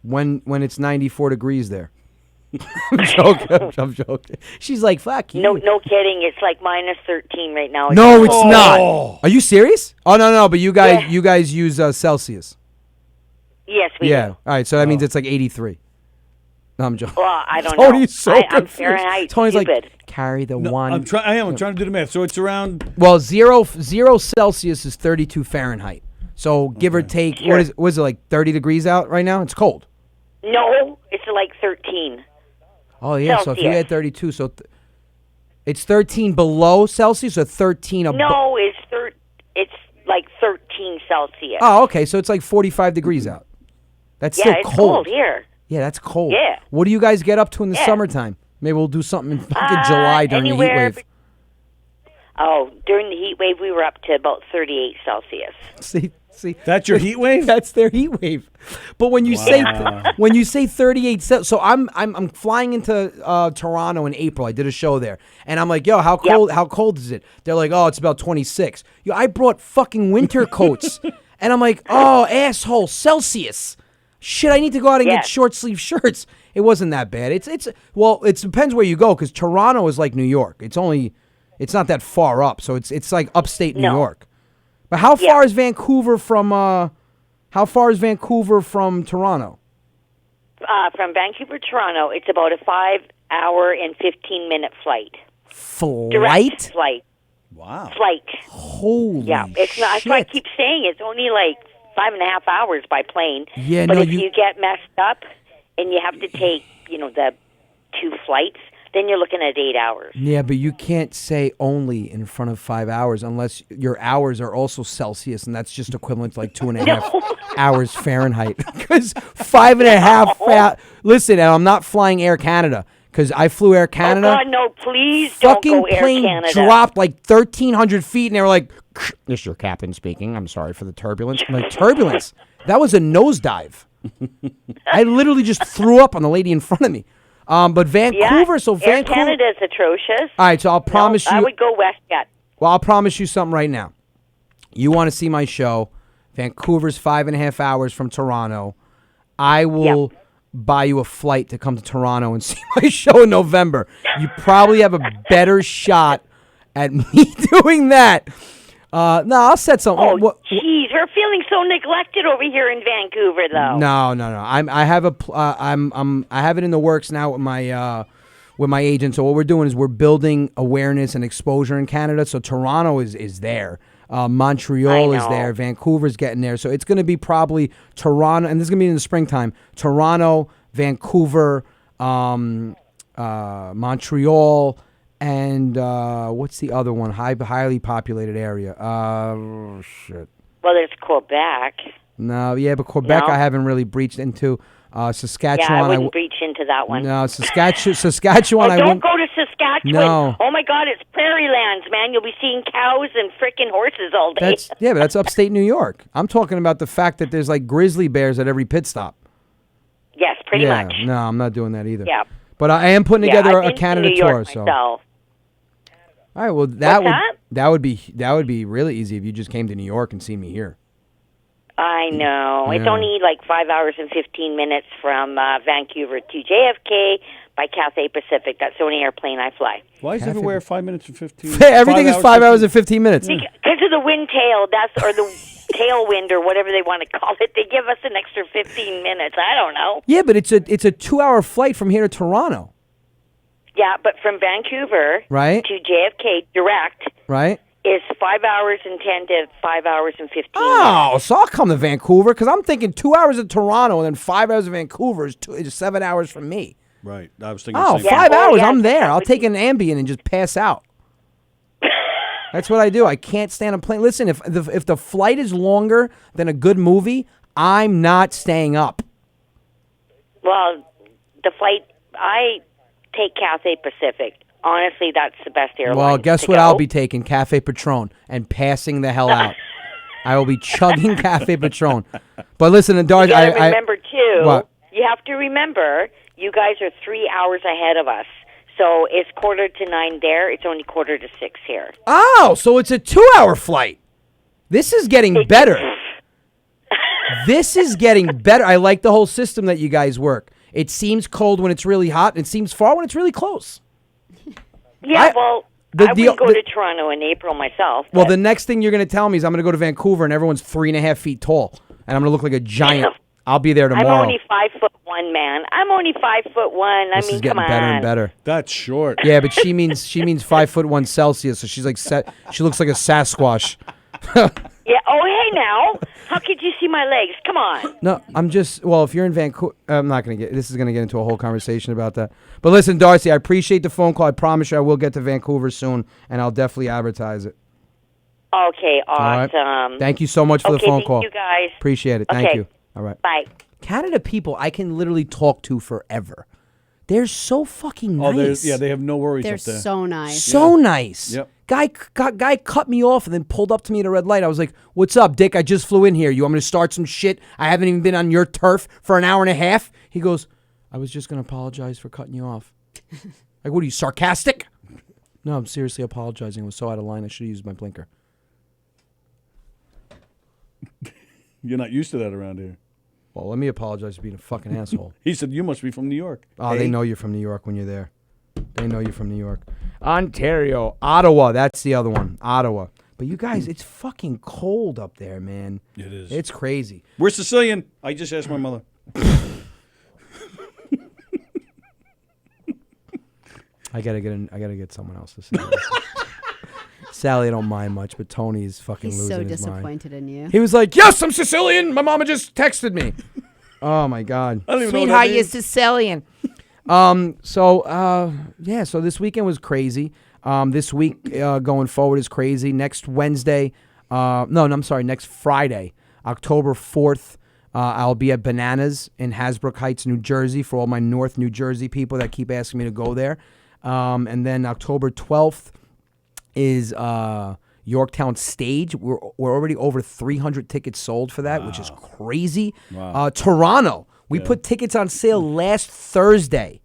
When it's 94 degrees there. I'm joking. I'm joking. She's like, fuck you. No kidding. It's like minus 13 right now. No, it's not. Are you serious? Oh, no. But you guys use Celsius. Yes, we Yeah. do. All right. So that means it's like 83. No, I'm joking. Well, I don't know. Tony's so I'm confused. Fahrenheit Tony's stupid. like, carry the No, one. I'm trying to do the math. So it's around. Well, zero Celsius is 32 Fahrenheit. So give or take, Sure. what is it, like 30 degrees out right now? It's cold. No, it's like 13. Oh, yeah. So if you Celsius. had 32, so it's 13 below Celsius or 13 above? No, it's like 13 Celsius. Oh, okay. So it's like 45 degrees out. That's yeah, still it's cold here. Yeah, that's cold. Yeah. What do you guys get up to in the Yeah. summertime? Maybe we'll do something in fucking July during the heat anywhere wave. Oh, during the heat wave, we were up to about 38 Celsius. See, That's your heat wave? That's their heat wave. But when you say 38 Celsius, so I'm flying into Toronto in April. I did a show there, and I'm like, yo, how cold is it? They're like, oh, it's about 26. Yo, I brought fucking winter coats, and I'm like, oh, asshole, Celsius. Shit, I need to go out and get short sleeve shirts. It wasn't that bad. It depends where you go, because Toronto is like New York. It's not that far up, so it's like upstate New York. But how far is Vancouver from Toronto? From Vancouver to Toronto, it's about a 5-hour and 15-minute flight. Direct flight. Wow. Flight. Holy it's not. That's why I shit. keep saying it's only like 5.5 hours by plane. Yeah, but no, if you get messed up and you have to take, the 2 flights, then you're looking at 8 hours. Yeah, but you can't say only in front of 5 hours unless your hours are also Celsius, and that's just equivalent to like 2.5 hours Fahrenheit. Because 5.5. Listen, and I'm not flying Air Canada because I flew Air Canada. Oh God, no! Please don't Fucking go Air plane Canada. dropped like 1,300 feet, and they were like, "This is your captain speaking. I'm sorry for the turbulence." I'm like, turbulence? That was a nosedive. I literally just threw up on the lady in front of me. But Vancouver, Air Canada's atrocious. All right, so I'll promise you. I would go WestJet. Well, I'll promise you something right now. You want to see my show? Vancouver's 5.5 hours from Toronto. I will buy you a flight to come to Toronto and see my show in November. You probably have a better shot at me doing that. No, I'll set something. Oh, jeez, we're feeling so neglected over here in Vancouver, though. No. I have it in the works now with my agent. So what we're doing is we're building awareness and exposure in Canada. So Toronto is there. Montreal is there. Vancouver's getting there. So it's going to be probably Toronto, and this is going to be in the springtime. Toronto, Vancouver, Montreal. And what's the other one? Highly populated area. Shit. Well, there's Quebec. No, yeah, but Quebec I haven't really breached into. Saskatchewan. Yeah, I wouldn't breach into that one. No, Saskatchewan. Oh, don't go to Saskatchewan. No. Oh my God, it's prairie lands, man. You'll be seeing cows and frickin' horses all day. But that's upstate New York. I'm talking about the fact that there's like grizzly bears at every pit stop. Yes, pretty much. No, I'm not doing that either. Yeah. But I am putting together I've a been Canada to New York tour. So, myself. all right. Well, that would be really easy if you just came to New York and seen me here. I know. Yeah. It's only like 5 hours and 15 minutes from Vancouver to JFK by Cathay Pacific. That's the only airplane I fly. Why is everywhere 5 minutes and 15? Everything is 5 hours and 15 minutes. Because of the wind tail, or the tailwind, or whatever they want to call it. They give us an extra 15 minutes. I don't know. Yeah, but it's a 2-hour flight from here to Toronto. Yeah, but from Vancouver Right. to JFK direct Right. is 5 hours and 10 to 5 hours and 15 Oh, minutes. so I'll come to Vancouver because I'm thinking 2 hours in Toronto and then 5 hours in Vancouver is 7 hours from me. Right. I was thinking. Oh, the same 5 thing. hours, yeah, I'm there. that I'll would take be- an Ambien and just pass out. That's what I do. I can't stand a plane. Listen, if the flight is longer than a good movie, I'm not staying up. Well, the flight, I take Cathay Pacific. Honestly, that's the best airline. Well, guess to what go. I'll be taking? Cafe Patron and passing the hell out. I will be chugging Cafe Patron. But listen, and Darcy, You gotta remember, too, What? you have to remember, you guys are 3 hours ahead of us. So it's 8:45 there. It's only 5:45 here. Oh, so it's a 2-hour flight. This is getting better. This is getting better. I like the whole system that you guys work. It seems cold when it's really hot, and it seems far when it's really close. Yeah, I wouldn't go to Toronto in April myself. Well, but- the next thing you're going to tell me is I'm going to go to Vancouver, and everyone's 3.5 feet tall, and I'm going to look like a giant. I'll be there tomorrow. I'm only 5'1", man. I'm only 5'1". This is getting better and better. That's short. Yeah, but she means 5'1" Celsius, so she's like she looks like a Sasquatch. Yeah. Oh, hey now. How could you see my legs? Come on. No, I'm just if you're in Vancouver, I'm not gonna get. This is gonna get into a whole conversation about that. But listen, Darcy, I appreciate the phone call. I promise you, I will get to Vancouver soon, and I'll definitely advertise it. Okay. All right? Awesome. Thank you so much for the phone call. Thank you guys. Appreciate it. Thank Okay. you. All right. Bye. Canada people, I can literally talk to forever. They're so fucking nice. They have no worries They're up there. so nice. So nice. Yep. Guy cut me off and then pulled up to me at a red light. I was like, "What's up, Dick? I just flew in here. You want me to start some shit? I haven't even been on your turf for an hour and a half." He goes, "I was just gonna apologize for cutting you off." Like, what are you, sarcastic? No, I'm seriously apologizing. I was so out of line. I should have used my blinker. You're not used to that around here. Well, let me apologize for being a fucking asshole. He said, you must be from New York. Oh, they know you're from New York when you're there. They know you're from New York. Ontario. Ottawa. That's the other one. Ottawa. But you guys, it's fucking cold up there, man. It is. It's crazy. We're Sicilian. I just asked my mother. I gotta get someone else to say this. Sally, I don't mind much, but Tony is fucking He's losing so his mind. disappointed in you. He was like, "Yes, I'm Sicilian. My mama just texted me." Oh my God. I don't even know what Sweetheart, that you're means. Sicilian. So this weekend was crazy. This week going forward is crazy. Next Wednesday, next Friday, October 4th, I'll be at Bananas in Hasbrook Heights, New Jersey, for all my North New Jersey people that keep asking me to go there. And then October 12th is Yorktown Stage. We're already over 300 tickets sold for that, which is crazy. Wow. Toronto, we put tickets on sale last Thursday.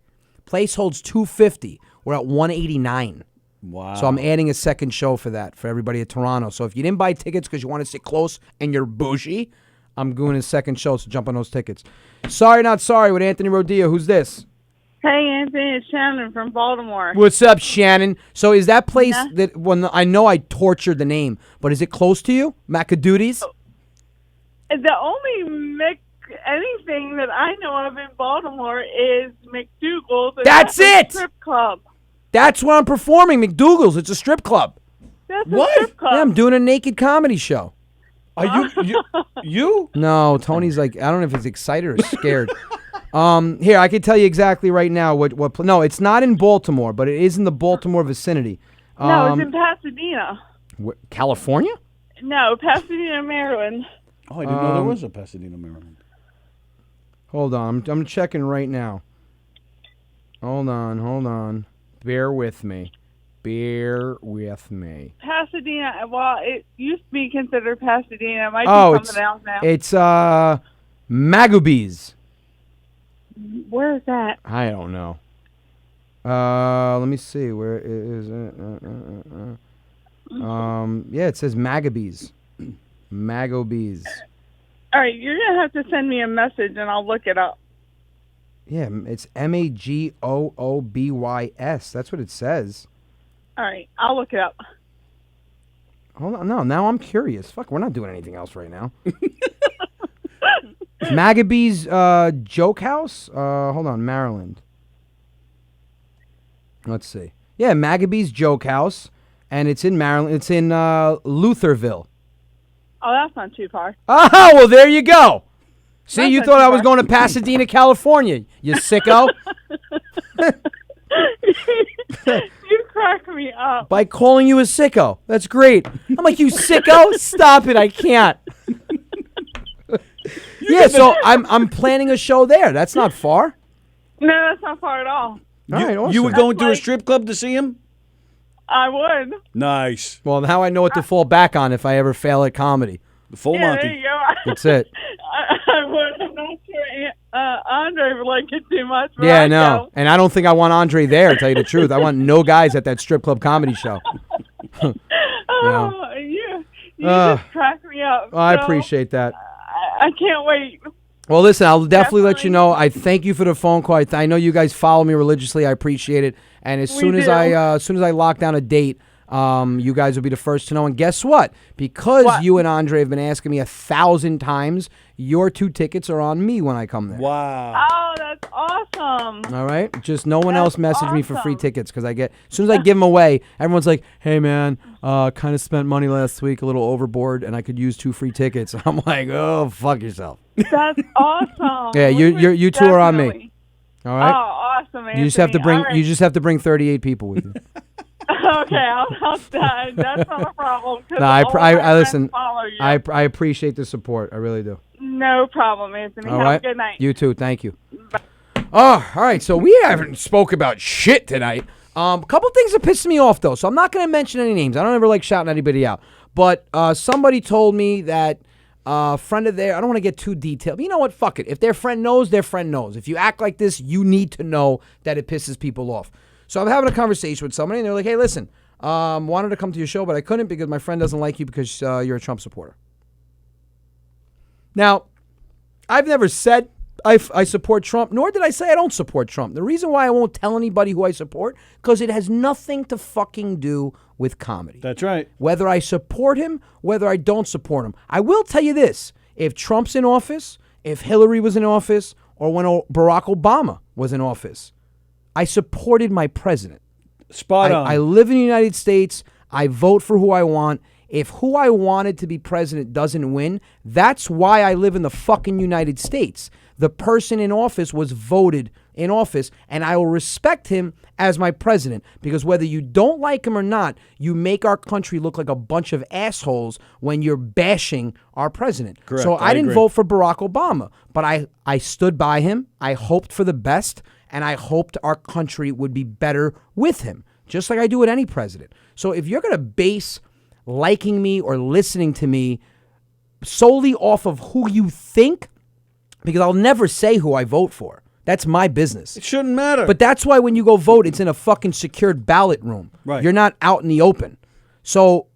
Place holds 250. We're at 189. Wow. So I'm adding a second show for that for everybody at Toronto. So if you didn't buy tickets because you want to sit close and you're bougie, I'm doing a second show, so jump on those tickets. Sorry Not Sorry with Anthony Rodia. Who's this? Hey, Anthony, it's Shannon from Baltimore. What's up, Shannon? So is that place that, when I know I tortured the name, but is it close to you? Macadoodie's? The only anything that I know of in Baltimore is McDougal's. and That's a it! Strip club. That's where I'm performing, McDougal's. It's a strip club. That's a strip club. Yeah, I'm doing a naked comedy show. Are you? No, Tony's like, I don't know if he's excited or scared. Here, I can tell you exactly right now what. No, it's not in Baltimore, but it is in the Baltimore vicinity. No, it's in Pasadena. California? No, Pasadena, Maryland. Oh, I didn't know there was a Pasadena, Maryland. Hold on, I'm checking right now. Hold on. Bear with me. Bear with me. Pasadena. Well, it used to be considered Pasadena. It might be something else now. It's Magabees. Where is that? I don't know. Let me see. Where is it? Yeah, it says Magabees. Magabees. All right, you're gonna have to send me a message, and I'll look it up. Yeah, it's Magoobys. That's what it says. All right, I'll look it up. Hold on, no. Now I'm curious. Fuck, we're not doing anything else right now. Magabees Joke House. Hold on, Maryland. Let's see. Yeah, Magabees Joke House, and it's in Maryland. It's in Lutherville. Oh, that's not too far. Oh, well, there you go. See, That's you not thought too I was far. going to Pasadena, California, you sicko. You crack me up. By calling you a sicko. That's great. I'm like, you sicko? Stop it, I can't. Yeah, so I'm planning a show there. That's not far. No, that's not far at all. All right, awesome. You would go into a like- strip club to see him? I would. Nice. Well, now I know what to fall back on if I ever fail at comedy. The full Yeah, Monty. there you go. That's it. I would. I'm not sure Andre would like it too much. But Yeah, I'd no. go. And I don't think I want Andre there, to tell you the truth. I want no guys at that strip club comedy show. Oh, you just crack me up. Oh, I So, appreciate that. I can't wait. Well, listen, I'll definitely let you Definitely. know. I thank you for the phone call. I know you guys follow me religiously. I appreciate it. And as We soon as do. I lock down a date, you guys will be the first to know. And guess what? Because What? you and Andre have been asking me 1,000 times, your 2 tickets are on me when I come there. Wow. Oh, that's awesome. All right? Just no one else That's message me for free awesome. tickets because as soon as I give them away, everyone's like, hey, man, kind of spent money last week, a little overboard, and I could use 2 free tickets. I'm like, oh, fuck yourself. That's awesome. Yeah, We would you 2 are on me. definitely- All right? Oh, awesome, Anthony. You just have to bring All right. you just have to bring 38 people with you. Okay, that's not a problem. 'cause No, all my friends listen. follow you. I appreciate the support. I really do. No problem, Anthony. All Have right. a good night. You too. Thank you. Oh, all right. So we haven't spoke about shit tonight. A couple things that pissed me off though. So I'm not going to mention any names. I don't ever like shouting anybody out. But somebody told me that a friend of theirs. I don't want to get too detailed. But you know what? Fuck it. If their friend knows, their friend knows. If you act like this, you need to know that it pisses people off. So I'm having a conversation with somebody, and they're like, "Hey, listen, wanted to come to your show, but I couldn't because my friend doesn't like you because you're a Trump supporter." Now, I've never said I support Trump, nor did I say I don't support Trump. The reason why I won't tell anybody who I support, because it has nothing to fucking do with comedy. That's right. Whether I support him, whether I don't support him. I will tell you this. If Trump's in office, if Hillary was in office, or when Barack Obama was in office, I supported my president. Spot on. I live in the United States. I vote for who I want. If who I wanted to be president doesn't win, that's why I live in the fucking United States. The person in office was voted in office, and I will respect him as my president because whether you don't like him or not, you make our country look like a bunch of assholes when you're bashing our president. Correct. So I didn't agree. vote for Barack Obama, but I stood by him. I hoped for the best, and I hoped our country would be better with him, just like I do with any president. So if you're going to base liking me or listening to me solely off of who you think, because I'll never say who I vote for. That's my business. It shouldn't matter. But that's why when you go vote, it's in a fucking secured ballot room. Right. You're not out in the open. So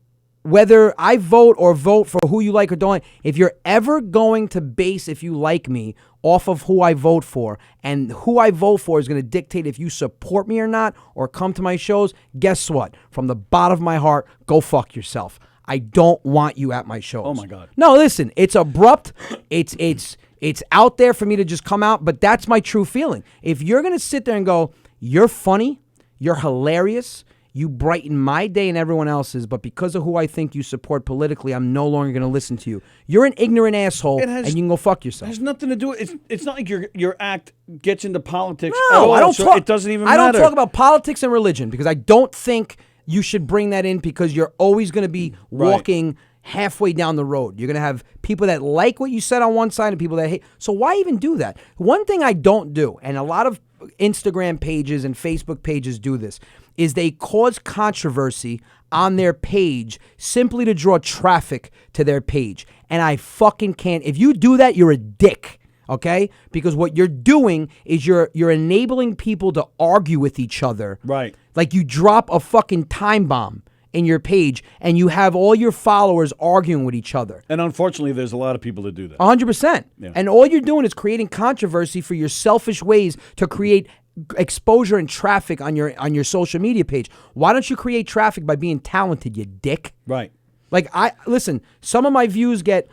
whether I vote or vote for who you like or don't like, if you're ever going to base if you like me off of who I vote for, and who I vote for is going to dictate if you support me or not or come to my shows, guess what? From the bottom of my heart, go fuck yourself. I don't want you at my shows. Oh, my God. No, listen, it's abrupt. It's out there for me to just come out, but that's my true feeling. If you're going to sit there and go, you're funny, you're hilarious, you brighten my day and everyone else's, but because of who I think you support politically, I'm no longer going to listen to you. You're an ignorant asshole, and you can go fuck It yourself. has nothing to do with it's not like your act gets into politics No, at all. I don't so talk. it doesn't even I matter. don't talk about politics and religion because I don't think you should bring that in because you're always going to be walking halfway down the road. You're going to have people that like what you said on one side and people that hate. So why even do that? One thing I don't do, and a lot of Instagram pages and Facebook pages do this, is they cause controversy on their page simply to draw traffic to their page. And I fucking can't. If you do that, you're a dick. Okay? Because what you're doing is you're enabling people to argue with each other. Right. Like you drop a fucking time bomb in your page and you have all your followers arguing with each other. And unfortunately, there's a lot of people that do that. 100%. Yeah. And all you're doing is creating controversy for your selfish ways to create exposure and traffic on your social media page. Why don't you create traffic by being talented, you dick? Right. Like listen, some of my videos get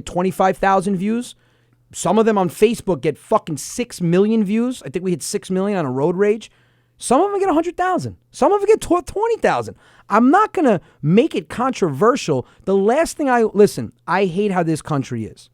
25,000 views. Some of them on Facebook get fucking 6 million views. I think we hit 6 million on a road rage. Some of them get 100,000. Some of them get 20,000. I'm not going to make it controversial. The last thing I hate how this country is.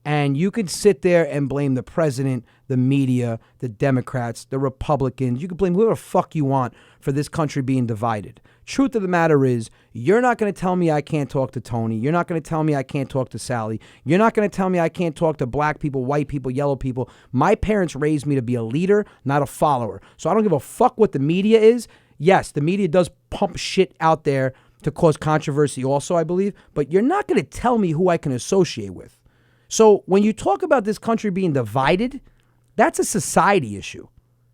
And you could sit there and blame the president, the media, the Democrats, the Republicans. You could blame whoever the fuck you want for this country being divided. Truth of the matter is, you're not going to tell me I can't talk to Tony. You're not going to tell me I can't talk to Sally. You're not going to tell me I can't talk to black people, white people, yellow people. My parents raised me to be a leader, not a follower. So I don't give a fuck what the media is. Yes, the media does pump shit out there to cause controversy also, I believe. But you're not going to tell me who I can associate with. So when you talk about this country being divided, that's a society issue.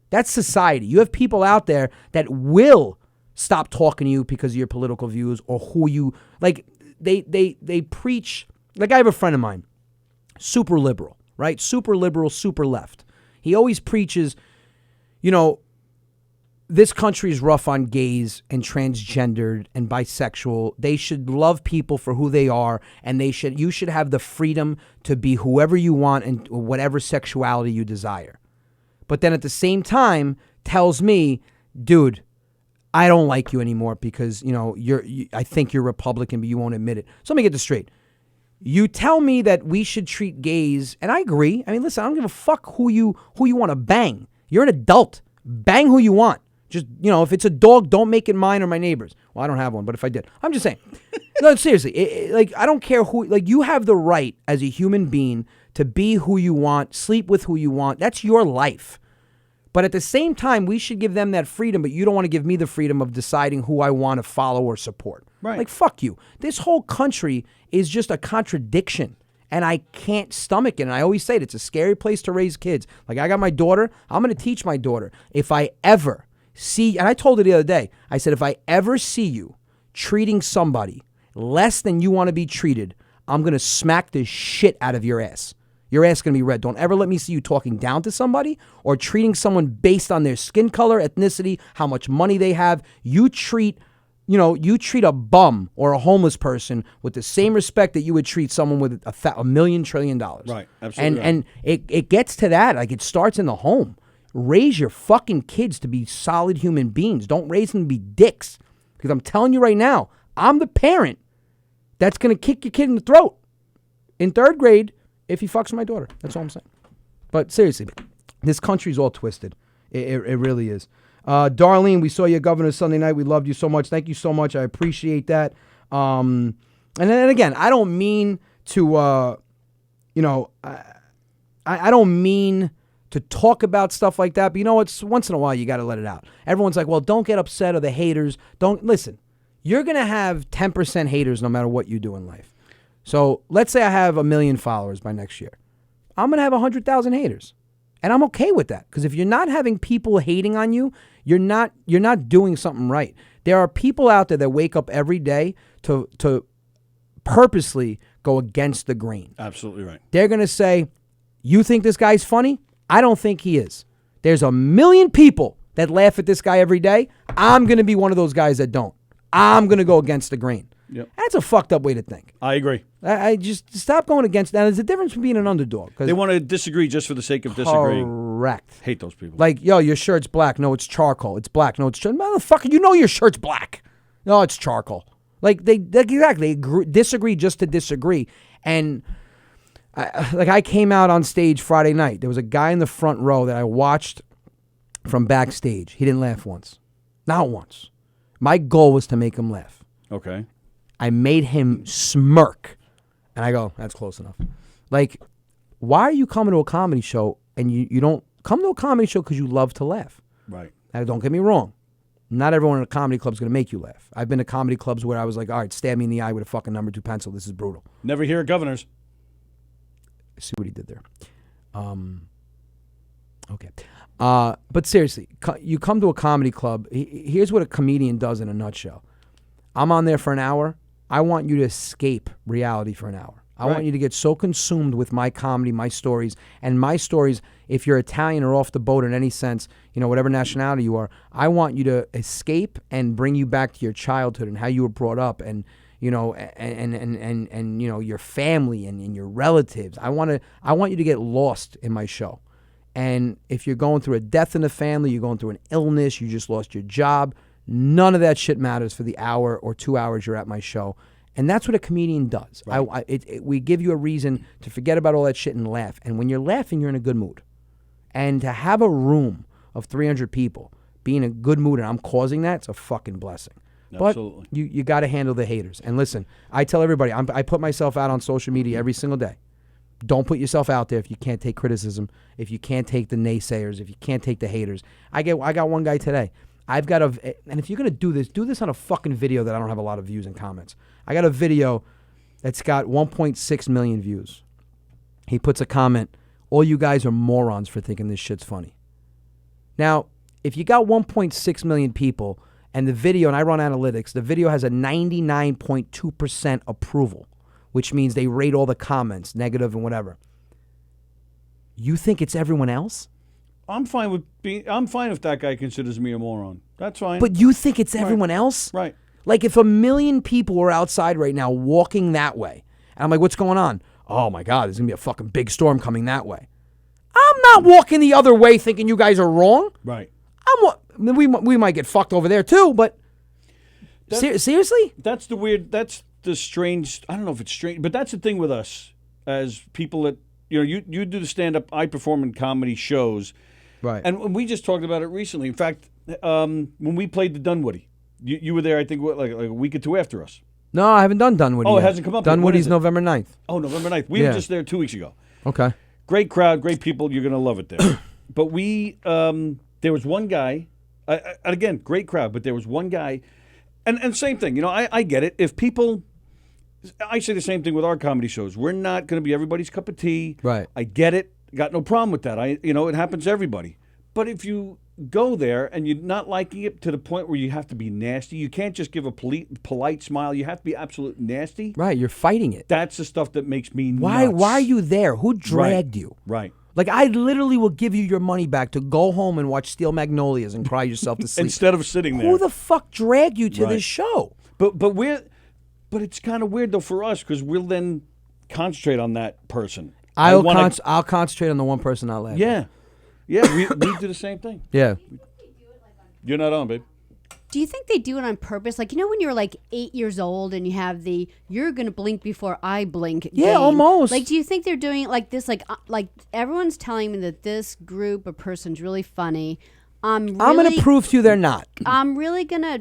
That's society. You have people out there that will stop talking to you because of your political views or who you like. They preach. Like I have a friend of mine, super liberal, right? Super liberal, super left. He always preaches, this country is rough on gays and transgendered and bisexual. They should love people for who they are, and you should have the freedom to be whoever you want and whatever sexuality you desire. But then at the same time tells me, dude, I don't like you anymore because, I think you're Republican, but you won't admit it. So let me get this straight. You tell me that we should treat gays, and I agree. I mean, listen, I don't give a fuck who you want to bang. You're an adult. Bang who you want. Just, if it's a dog, don't make it mine or my neighbor's. Well, I don't have one, but if I did, I'm just saying. No, seriously, I don't care who, you have the right as a human being to be who you want, sleep with who you want. That's your life. But at the same time, we should give them that freedom, but you don't want to give me the freedom of deciding who I want to follow or support. Right. Like, fuck you. This whole country is just a contradiction, and I can't stomach it. And I always say it's a scary place to raise kids. Like, I got my daughter. I'm going to teach my daughter. If I ever see, and I told her the other day, I said, if I ever see you treating somebody less than you want to be treated, I'm going to smack the shit out of your ass. Your ass going to be red. Don't ever let me see you talking down to somebody or treating someone based on their skin color, ethnicity, how much money they have. You treat a bum or a homeless person with the same respect that you would treat someone with $1 million trillion. Right, absolutely. And it gets to that. Like, it starts in the home. Raise your fucking kids to be solid human beings. Don't raise them to be dicks. Because I'm telling you right now, I'm the parent that's going to kick your kid in the throat in 3rd grade if he fucks with my daughter. That's all I'm saying. But seriously, this country's all twisted. It really is. Darlene, we saw you at Governor Sunday night. We loved you so much. Thank you so much. I appreciate that. And then again, I don't mean to, I don't mean to talk about stuff like that, but it's once in a while you got to let it out. Everyone's like, well, don't get upset, or the haters. Don't listen. You're going to have 10% haters no matter what you do in life. So let's say I have 1 million followers by next year. I'm going to have 100,000 haters. And I'm okay with that, because if you're not having people hating on you, you're not doing something right. There are people out there that wake up every day to purposely go against the grain. Absolutely right. They're going to say, you think this guy's funny? I don't think he is. There's 1 million people that laugh at this guy every day. I'm going to be one of those guys that don't. I'm going to go against the grain. Yep. That's a fucked up way to think. I agree. I just stop going against that. There's a difference from being an underdog. They want to disagree just for the sake of disagreeing. Correct. Hate those people. Like, yo, your shirt's black. No, it's charcoal. It's black. No, it's charcoal. Motherfucker, you know your shirt's black. No, it's charcoal. Like, they disagree just to disagree. And I came out on stage Friday night. There was a guy in the front row that I watched from backstage. He didn't laugh once. Not once. My goal was to make him laugh. Okay. I made him smirk. And I go, that's close enough. Like, why are you coming to a comedy show and you don't come to a comedy show because you love to laugh? Right. Now, don't get me wrong. Not everyone in a comedy club is going to make you laugh. I've been to comedy clubs where I was like, all right, stab me in the eye with a fucking number 2 pencil. This is brutal. Never hear of governors. See what he did there. Okay. But seriously, you come to a comedy club. Here's what a comedian does in a nutshell. I'm on there for an hour. I want you to escape reality for an hour. I want you to get so consumed with my comedy, my stories, and my stories, if you're Italian or off the boat in any sense, whatever nationality you are, I want you to escape and bring you back to your childhood and how you were brought up and your family and your relatives. I want you to get lost in my show. And if you're going through a death in the family, you're going through an illness, you just lost your job, none of that shit matters for the hour or 2 hours you're at my show. And that's what a comedian does. Right. We give you a reason to forget about all that shit and laugh. And when you're laughing, you're in a good mood. And to have a room of 300 people be in a good mood and I'm causing that, it's a fucking blessing. Absolutely. But you got to handle the haters. And listen, I tell everybody, I put myself out on social media every single day. Don't put yourself out there if you can't take criticism, if you can't take the naysayers, if you can't take the haters. I got one guy today. And if you're going to do this on a fucking video that I don't have a lot of views and comments. I got a video that's got 1.6 million views. He puts a comment, all you guys are morons for thinking this shit's funny. Now, if you got 1.6 million people and the video, and I run analytics, the video has a 99.2% approval, which means they rate all the comments, negative and whatever. You think it's everyone else? I'm fine if that guy considers me a moron. That's fine. But you think it's everyone else? Right. Like if 1 million people were outside right now walking that way, and I'm like, what's going on? Oh my God, there's going to be a fucking big storm coming that way. I'm not walking the other way thinking you guys are wrong. Right. We might get fucked over there too, but seriously? That's the strange, I don't know if it's strange, but that's the thing with us as people that, you do the stand-up, I perform in comedy shows. Right. And we just talked about it recently. In fact, when we played the Dunwoody, you were there, I think, like a week or two after us. No, I haven't done Dunwoody yet. It hasn't come up. Dunwoody's November 9th. Oh, November 9th. We were just there 2 weeks ago. Okay. Great crowd, great people. You're going to love it there. But there was one guy, and again, great crowd, but there was one guy, and same thing. I get it. If people, I say the same thing with our comedy shows. We're not going to be everybody's cup of tea. Right. I get it. Got no problem with that. It happens to everybody. But if you go there and you're not liking it to the point where you have to be nasty, you can't just give a polite smile. You have to be absolutely nasty. Right. You're fighting it. That's the stuff that makes me Why nuts. are you there? Who dragged you? Right. Like, I literally will give you your money back to go home and watch Steel Magnolias and cry yourself to sleep. Instead of sitting there. Who the fuck dragged you to this show? But it's kind of weird, though, for us, because we'll then concentrate on that person. I'll concentrate on the one person not laughing. Yeah. Yeah, we do the same thing. Yeah. You're not on, babe. Do you think they do it on purpose? Like, when you're like 8 years old and you have the "you're gonna blink before I blink" Yeah, game. almost. Like, do you think they're doing it like this? Like everyone's telling me that this group of person's really funny. I'm gonna prove to you they're not. I'm really gonna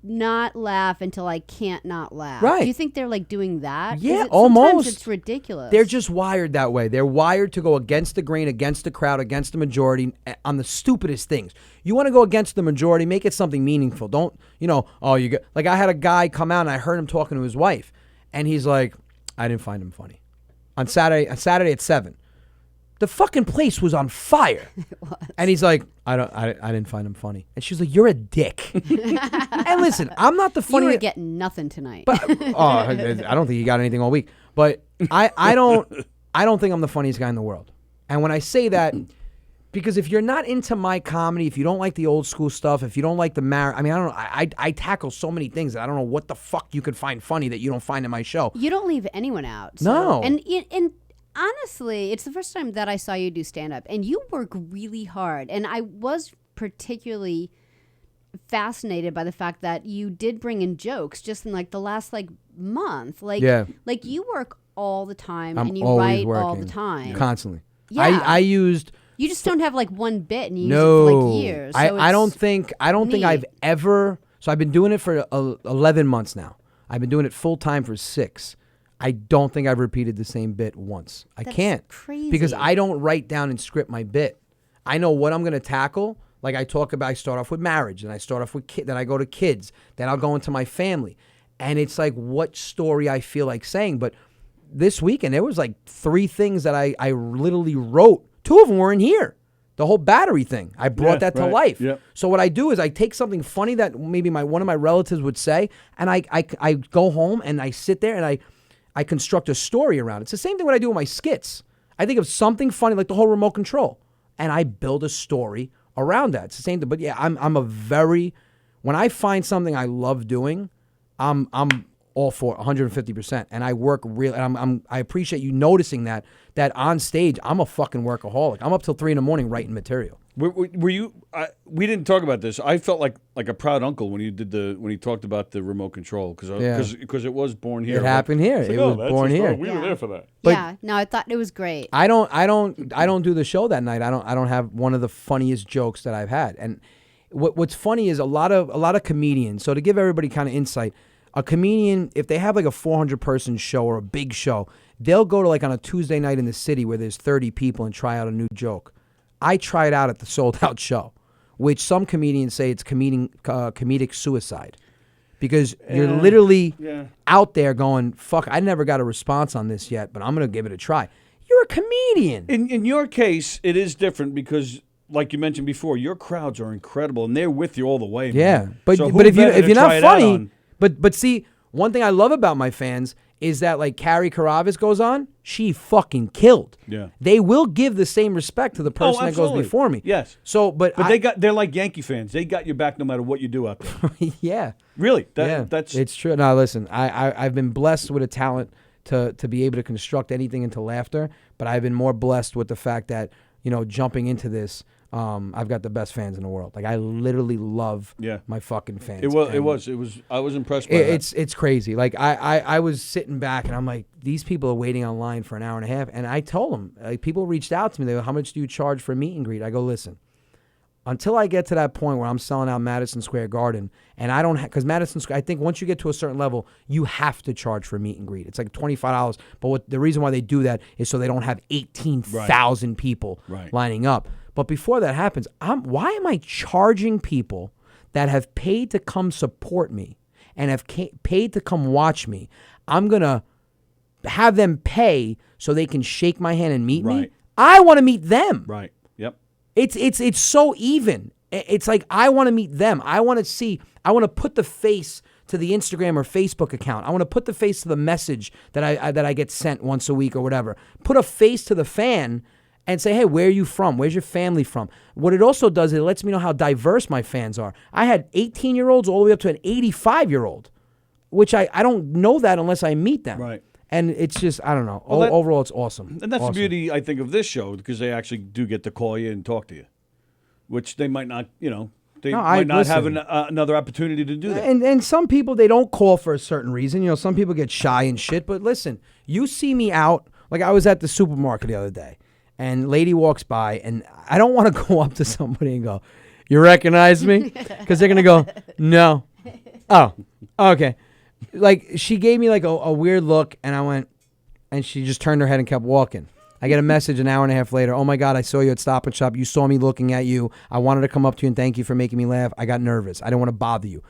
not laugh until I can't not laugh. Right. Do you think they're like doing that? Yeah, sometimes almost. It's ridiculous. They're just wired that way. They're wired to go against the grain, against the crowd, against the majority on the stupidest things. You want to go against the majority, make it something meaningful. Don't, like I had a guy come out and I heard him talking to his wife and he's like, I didn't find him funny. On Saturday at 7. The fucking place was on fire. And he's like, I didn't find him funny. And she's like, you're a dick. And listen, I'm not the funny. You were getting nothing tonight. But, I don't think he got anything all week. But I don't think I'm the funniest guy in the world. And when I say that, because if you're not into my comedy, if you don't like the old school stuff, if you don't like the I don't know. I tackle so many things that I don't know what the fuck you could find funny that you don't find in my show. You don't leave anyone out. So. No. And honestly, it's the first time that I saw you do stand-up, and you work really hard. And I was particularly fascinated by the fact that you did bring in jokes just in like the last month. Like you work all the time and you write all the time. Constantly. Yeah. You just don't have like one bit and you use it for like years. So I don't think I've ever. So I've been doing it for 11 months now. I've been doing it full time for 6. I don't think I've repeated the same bit once. I can't. Crazy. Because I don't write down and script my bit. I know what I'm going to tackle. Like I start off with marriage, and I start off with then I go to kids, then I'll go into my family. And it's like what story I feel like saying. But this weekend, there was like 3 things that I literally wrote. 2 of them were in here. The whole battery thing. I brought that to life. Yep. So what I do is I take something funny that maybe one of my relatives would say, and I go home and I sit there and I construct a story around it. It's the same thing what I do with my skits. I think of something funny like the whole remote control, and I build a story around that. It's the same thing. But yeah, when I find something I love doing, I'm all for 150%, and I work real. And I appreciate you noticing that on stage I'm a fucking workaholic. I'm up till 3 a.m. writing material. Were you? We didn't talk about this. I felt like a proud uncle when you talked about the remote control because it was born here. It happened here. It was born here. We were there for that. But no, I thought it was great. I don't do the show that night. I don't have one of the funniest jokes that I've had. And what's funny is a lot of comedians. So to give everybody kind of insight. A comedian, if they have like a 400-person show or a big show, they'll go to like on a Tuesday night in the city where there's 30 people and try out a new joke. I try it out at the sold-out show, which some comedians say it's comedic suicide. Because you're literally out there going, fuck, I never got a response on this yet, but I'm going to give it a try. You're a comedian. In your case, it is different because, like you mentioned before, your crowds are incredible, and they're with you all the way. Yeah, man. but So if you're not funny... But see, one thing I love about my fans is that like Carrie Karavis goes on, she fucking killed. Yeah. They will give the same respect to the person that goes before me. Yes. So, but they're like Yankee fans. They got your back no matter what you do out there. Yeah. Really? That's it's true. No, listen, I've been blessed with a talent to be able to construct anything into laughter, but I've been more blessed with the fact that, jumping into this, I've got the best fans in the world. Like I literally love my fucking fans. I was impressed by that. It's crazy. Like I was sitting back and I'm like, these people are waiting online for an hour and a half. And I told them, like, people reached out to me. They go, how much do you charge for a meet and greet? I go, listen, until I get to that point where I'm selling out Madison Square Garden, and I don't because Madison Square, I think once you get to a certain level, you have to charge for a meet and greet. It's like $25. But the reason why they do that is so they don't have 18,000 people lining up. But before that happens, why am I charging people that have paid to come support me and have paid to come watch me? I'm going to have them pay so they can shake my hand and meet me. I want to meet them. Right. Yep. It's so even. It's like I want to meet them. I want to put the face to the Instagram or Facebook account. I want to put the face to the message that I get sent once a week or whatever. Put a face to the fan and say, hey, where are you from? Where's your family from? What it also does is it lets me know how diverse my fans are. I had 18-year-olds all the way up to an 85-year-old, which I don't know that unless I meet them. Right. And it's just, I don't know. Well, overall, it's awesome. And that's awesome. the beauty, I think, of this show, because they actually do get to call you and talk to you, which they might not, might not have another opportunity to do that. And some people, they don't call for a certain reason. Some people get shy and shit. But listen, you see me out. Like I was at the supermarket the other day. And lady walks by, and I don't want to go up to somebody and go, you recognize me? Because they're going to go, no. Oh, okay. Like, she gave me like a weird look, and I went, and she just turned her head and kept walking. I get a message an hour and a half later. Oh, my God, I saw you at Stop and Shop. You saw me looking at you. I wanted to come up to you and thank you for making me laugh. I got nervous. I didn't want to bother you.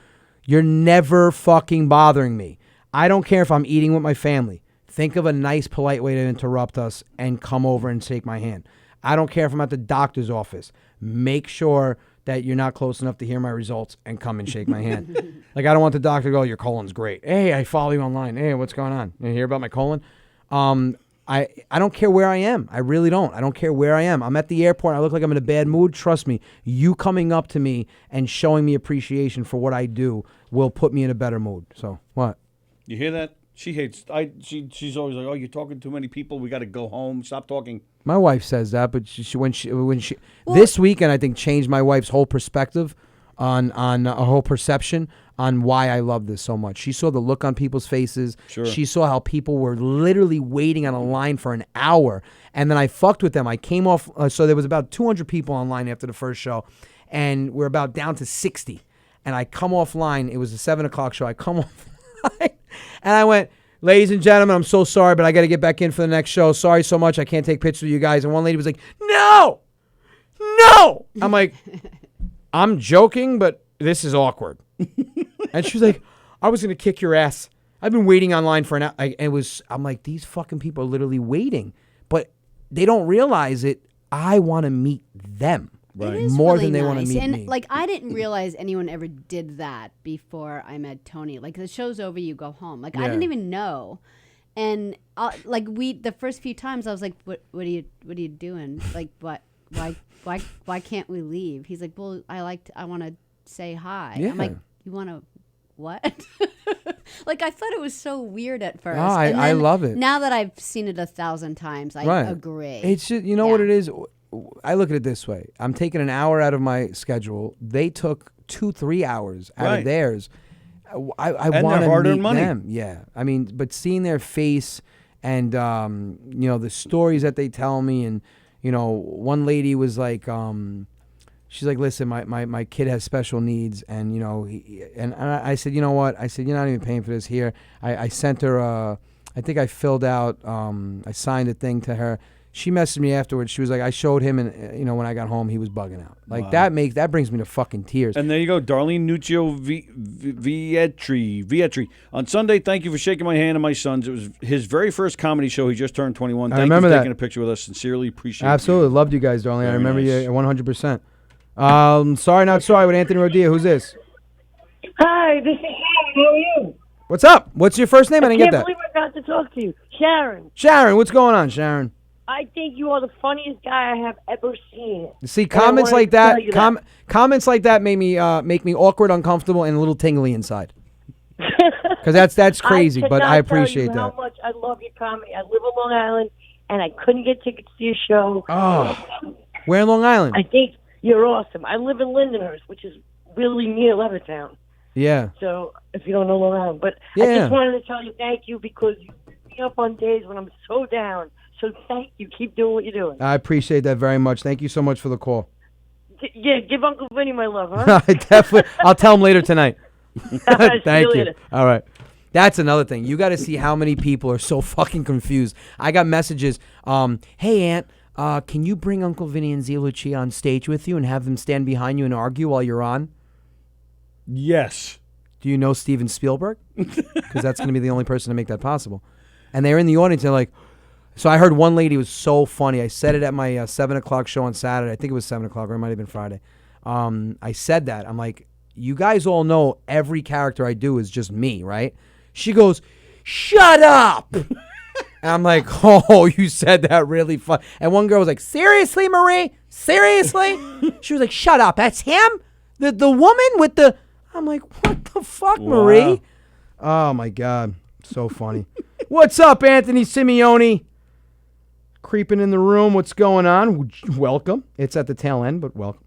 You're never fucking bothering me. I don't care if I'm eating with my family. Think of a nice, polite way to interrupt us and come over and shake my hand. I don't care if I'm at the doctor's office. Make sure that you're not close enough to hear my results and come and shake my hand. Like, I don't want the doctor to go, your colon's great. Hey, I follow you online. Hey, what's going on? You hear about my colon? I don't care where I am. I really don't. I don't care where I am. I'm at the airport. I look like I'm in a bad mood. Trust me, you coming up to me and showing me appreciation for what I do will put me in a better mood. So, what? You hear that? She hates. She's always like, "Oh, you're talking to too many people. We got to go home. Stop talking." My wife says that, but when she this weekend, I think changed my wife's whole perspective on a whole perception on why I love this so much. She saw the look on people's faces. Sure. She saw how people were literally waiting on a line for an hour, and then I fucked with them. I came off. So there was about 200 people online after the first show, and we're about down to 60. And I come offline. It was a 7:00 show. I come offline. And I went, ladies and gentlemen, I'm so sorry, but I got to get back in for the next show. Sorry so much. I can't take pictures of you guys. And one lady was like, no. I'm like, I'm joking, but this is awkward. And she was like, I was going to kick your ass. I've been waiting online for an hour. I'm like, these fucking people are literally waiting. But they don't realize it. I want to meet them. Right. It is more really than they nice. want to meet and, me. Like, I didn't realize anyone ever did that before I met Tony. Like, the show's over, you go home. Like, I didn't even know. And the first few times I was like, what are you doing? Like, why can't we leave? He's like, well, I want to say hi. Yeah. I'm like, you want to what? Like, I thought it was so weird at first. No, I love it. Now that I've seen it 1,000 times, I agree. It's just, you know what it is? I look at it this way. I'm taking an hour out of my schedule. They took 2-3 hours out of theirs. I want to meet money. Them. Yeah. I mean, but seeing their face and, the stories that they tell me, and, one lady was like, she's like, listen, my kid has special needs, and, and I said, you know what? I said, you're not even paying for this here. I sent her, I think I filled out, I signed a thing to her. She messaged me afterwards. She was like, I showed him, and when I got home, he was bugging out. Like, that brings me to fucking tears. And there you go, Darlene Nuccio Vietri. On Sunday, thank you for shaking my hand and my son's. It was his very first comedy show. He just turned 21. Thank you for taking a picture with us. Sincerely appreciate it. Absolutely. Loved you guys, Darlene. I remember you 100%. Sorry, not sorry with Anthony Rodia. Who's this? Hi, this is Sharon. How are you? What's up? What's your first name? I didn't get that. I can't believe I got to talk to you. Sharon. Sharon, what's going on, Sharon? I think you are the funfunniest guy I have ever seen. See, comments like that, comments like that make me awkward, uncomfortable, and a little tingly inside. Because that's crazy, but I appreciate that. How much I love your comedy. I live on Long Island, and I couldn't get tickets to your show. Oh, where in Long Island? I think you're awesome. I live in Lindenhurst, which is really near Levittown. Yeah. So if you don't know Long Island, but I just wanted to tell you thank you because you pick me up on days when I'm so down. So thank you. Keep doing what you're doing. I appreciate that very much. Thank you so much for the call. Give Uncle Vinny my love, huh? Definitely. I'll tell him later tonight. Thank you. All right. That's another thing. You got to see how many people are so fucking confused. I got messages. Hey, Aunt, can you bring Uncle Vinny and Zia Lucia on stage with you and have them stand behind you and argue while you're on? Yes. Do you know Steven Spielberg? Because that's going to be the only person to make that possible. And they're in the audience. They're like... So I heard one lady was so funny. I said it at my 7 o'clock show on Saturday. I think it was 7 o'clock, or it might have been Friday. I said that. I'm like, you guys all know every character I do is just me, right? She goes, shut up. And I'm like, oh, you said that really fun. And one girl was like, seriously, Marie? Seriously? She was like, shut up. That's him? The woman with the... I'm like, what the fuck, Marie? Oh, my God. So funny. What's up, Anthony Simeone? Creeping in the room. What's going on? Welcome. It's at the tail end, but welcome.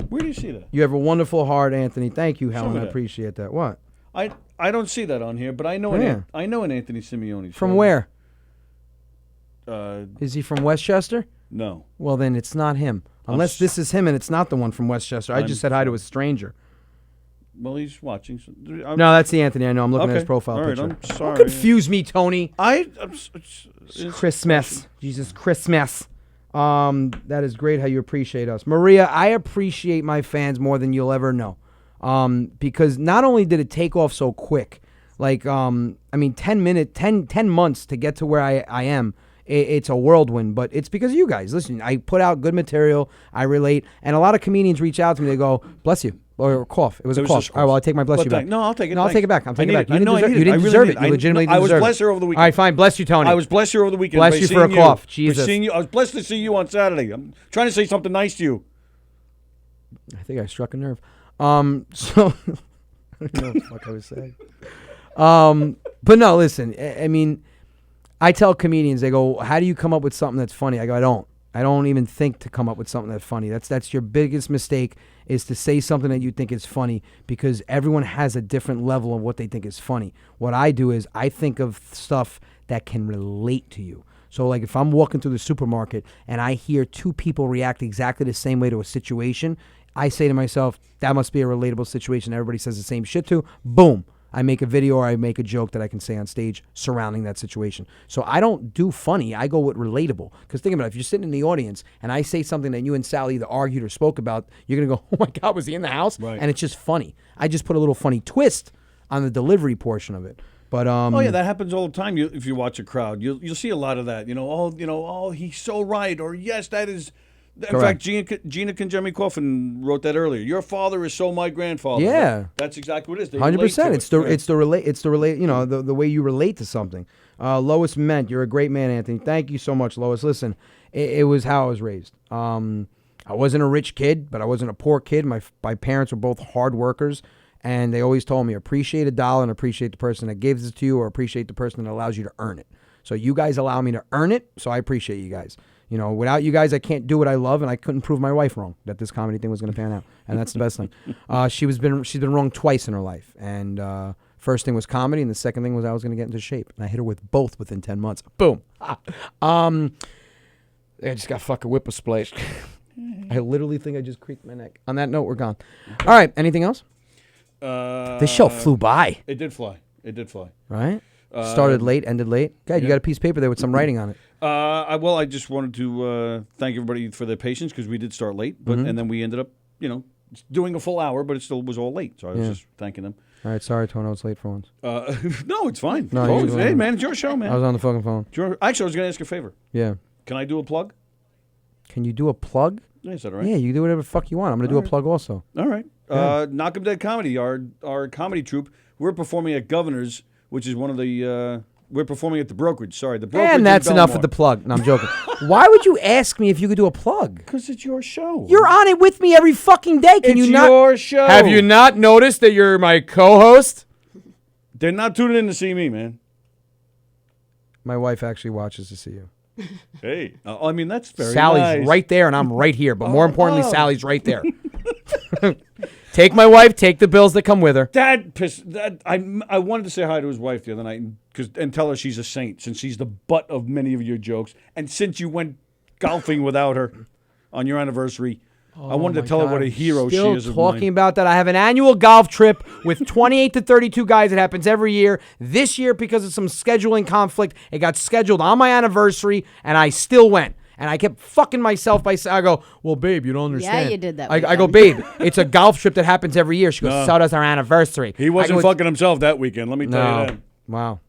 Where do you see that? You have a wonderful heart, Anthony. Thank you, Helen. I appreciate that. What? I don't see that on here, but I know I know an Anthony Simeone. From where? Is he from Westchester? No. Well, then it's not him. Unless this is him and it's not the one from Westchester. I just said hi to a stranger. Well, he's watching. So no, that's the Anthony I know. I'm looking at his profile picture. I'm sorry. Don't confuse me, Tony. It's Christmas. Jesus, Christmas. That is great how you appreciate us. Maria, I appreciate my fans more than you'll ever know. Because not only did it take off so quick, like, 10 months to get to where I am. It's a whirlwind, but it's because of you guys. Listen, I put out good material. I relate. And a lot of comedians reach out to me. They go, bless you. Or cough. It was a cough. All right, well, I'll take my bless you back. No, I'll take it. No, I'll take it back. I'll take it back. You didn't didn't deserve it. You legitimately didn't deserve it. I was blessed here over the weekend. All right, fine. Bless you, Tony. I was blessed here over the weekend. Bless you for a cough. Jesus. I was blessed to see you on Saturday. I'm trying to say something nice to you. I think I struck a nerve. So I don't know what the fuck I was saying. But no, listen. I mean, I tell comedians, they go, how do you come up with something that's funny? I go, I don't even think to come up with something that's funny. That's your biggest mistake, is to say something that you think is funny, because everyone has a different level of what they think is funny. What I do is I think of stuff that can relate to you. So like if I'm walking through the supermarket and I hear two people react exactly the same way to a situation, I say to myself, that must be a relatable situation everybody says the same shit to. Boom. I make a video or I make a joke that I can say on stage surrounding that situation. So I don't do funny. I go with relatable. Because think about it. If you're sitting in the audience and I say something that you and Sally either argued or spoke about, you're going to go, oh, my God, was he in the house? Right. And it's just funny. I just put a little funny twist on the delivery portion of it. But oh yeah, that happens all the time. If you watch a crowd, you'll see a lot of that. Oh, he's so right, or yes, that is. In fact, Gina Conjemi Coffin wrote that earlier. Your father is so my grandfather. Yeah, that's exactly what it is. 100%. It's the relate. You know, the way you relate to something. Lois Ment, you're a great man, Anthony. Thank you so much, Lois. Listen, it was how I was raised. I wasn't a rich kid, but I wasn't a poor kid. My parents were both hard workers. And they always told me, appreciate $1 and appreciate the person that gives it to you, or appreciate the person that allows you to earn it. So you guys allow me to earn it, so I appreciate you guys. You know, without you guys, I can't do what I love, and I couldn't prove my wife wrong that this comedy thing was going to pan out. And that's the best thing. She's been wrong twice in her life. And first thing was comedy, and the second thing was I was going to get into shape. And I hit her with both within 10 months. Boom. I just got fucking whip a splash. I literally think I just creaked my neck. On that note, we're gone. All right, anything else? This show flew by. It did fly. Right? Started late, ended late. God, you got a piece of paper there with some writing on it. I just wanted to thank everybody for their patience because we did start late, but and then we ended up, doing a full hour, but it still was all late. So I was just thanking them. All right, sorry, Tono, it's late for once. No, it's fine. No, hey, man, it's your show, man. I was on the fucking phone. Actually, I was going to ask a favor. Yeah. Can I do a plug? Can you do a plug? Yeah, is that all right? Yeah, you can do whatever the fuck you want. I'm going to do a plug also. All right. Knock 'em Dead Comedy, our comedy troupe. We're performing at Governor's, which is one of the. We're performing at the Brokerage. Sorry, the Brokerage. And that's enough of the plug. No, I'm joking. Why would you ask me if you could do a plug? Because it's your show. You're on it with me every fucking day. Can you not? It's your show. Have you not noticed that you're my co-host? They're not tuning in to see me, man. My wife actually watches to see you. Hey, I mean, that's very Sally's nice. right there, and I'm right here. But more importantly, Sally's right there. Take my wife. Take the bills that come with her. I wanted to say hi to his wife the other night and tell her she's a saint, since she's the butt of many of your jokes, and since you went golfing without her on your anniversary. I wanted to tell her what a hero she is. Still talking about that. I have an annual golf trip with 28 to 32 guys. It happens every year. This year, because of some scheduling conflict, it got scheduled on my anniversary, and I still went. And I kept fucking myself by saying, I go, well, babe, you don't understand. Yeah, you did that. I go, babe, it's a golf trip that happens every year. She goes, so does our anniversary. He wasn't fucking himself that weekend, let me tell you that. Wow.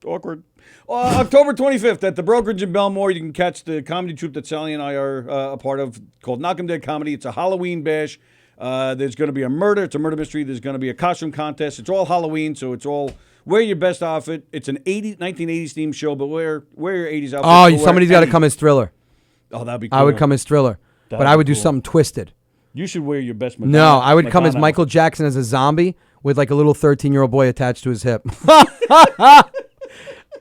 Awkward. October 25th at the Brokerage in Belmore, you can catch the comedy troupe that Sally and I are a part of called Knock 'em Dead Comedy. It's a Halloween bash. There's going to be a murder. It's a murder mystery. There's going to be a costume contest. It's all Halloween, so it's all wear your best outfit. It's an 1980s themed show, but wear your 80s outfit. Oh, somebody's got to come as Thriller. Oh, that'd be cool. I would come as Thriller, but I would do something twisted. You should wear your best Madonna. No, I would come as Michael Jackson as a zombie with like a little 13-year-old boy attached to his hip.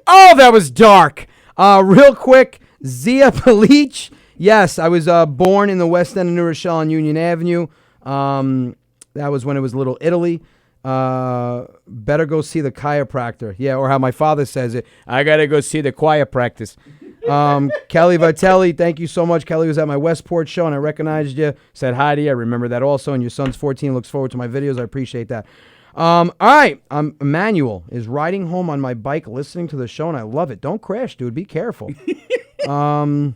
Oh, that was dark. Real quick, Zia Palich. Yes, I was born in the West End of New Rochelle on Union Avenue. That was when it was Little Italy. Better go see the chiropractor. Yeah, or how my father says it, I got to go see the choir practice. Kelly Vitelli, thank you so much. Kelly was at my Westport show, and I recognized you. Said hi to you. I remember that also. And your son's 14, looks forward to my videos. I appreciate that. All right, Emmanuel is riding home on my bike listening to the show, and I love it. Don't crash, dude. Be careful. All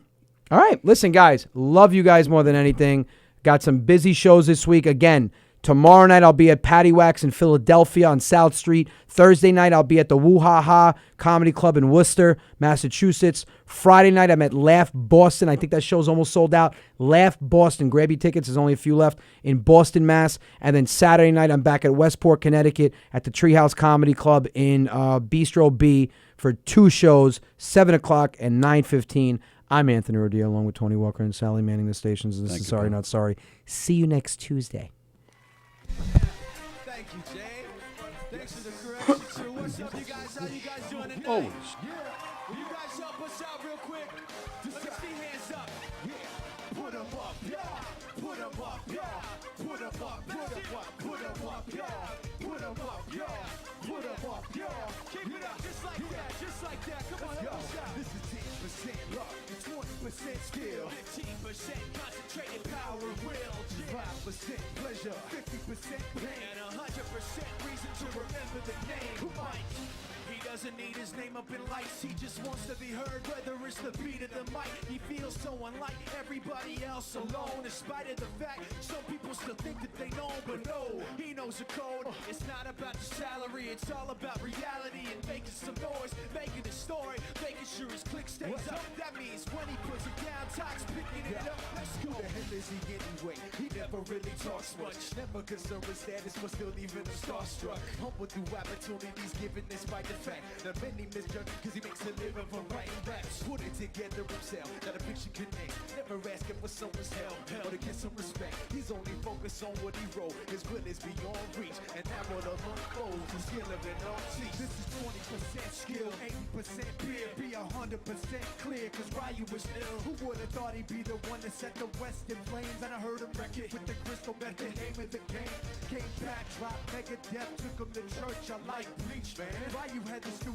right, listen, guys. Love you guys more than anything. Got some busy shows this week. Again, tomorrow night I'll be at Patty Wax in Philadelphia on South Street. Thursday night I'll be at the Woo Ha Ha Comedy Club in Worcester, Massachusetts. Friday night I'm at Laugh Boston. I think that show's almost sold out. Laugh Boston. Grab your tickets. There's only a few left in Boston, Mass. And then Saturday night I'm back at Westport, Connecticut at the Treehouse Comedy Club in Bistro B for 2 shows, 7 o'clock and 9:15. I'm Anthony Rodia along with Tony Walker and Sally manning the stations. This is Sorry Not Sorry. See you next Tuesday. Thank you, Jay. Thanks for the correction, too. What's up, you guys? How you guys doing tonight? Always. Will you guys help us out real quick? Let me see hands up. Yeah. Put 'em up, yeah. Put 'em up, yeah. Put 'em up, put 'em up, put 'em up, yeah. Put 'em up, yeah. Put 'em up, yeah. Keep it up just like that, just like that. Come on, help us out. This is 10% luck, 20% skill, 15% concentrated power, will, 5% pleasure, 50% pain, and 100% reason to for the name, Mike. He doesn't need his name up in lights. He just wants to be heard, whether it's the beat of the mic. He feels so unlike everybody else alone, in spite of the fact some people still think that they know, but no, he knows the code. It's not about the salary, it's all about reality and making some noise, making a story, making sure his click stays up. That means when he puts it down, Talk's picking it up. Let's go. Who the hell is he anyway? He never really talks much. Never concerned with status, but still even starstruck. Humble through opportunities given despite the fact that many misjudge him cause he makes a living from writing raps. Put it together himself, that a picture connects. Never asking for someone's help or to get some respect. He's only focused on what he wrote. His will is beyond reach, and that what a monk goes. The skill of it all teach. This is 20% skill, 80% beer. Be 100% clear, cause Ryu was ill. Who would've thought he'd be the one that set the West in flames? And I heard him wreck it with the crystal method, name of the game. Came back, dropped Megadeth, took him to church. I like Bleach, man. Ryu had the stupid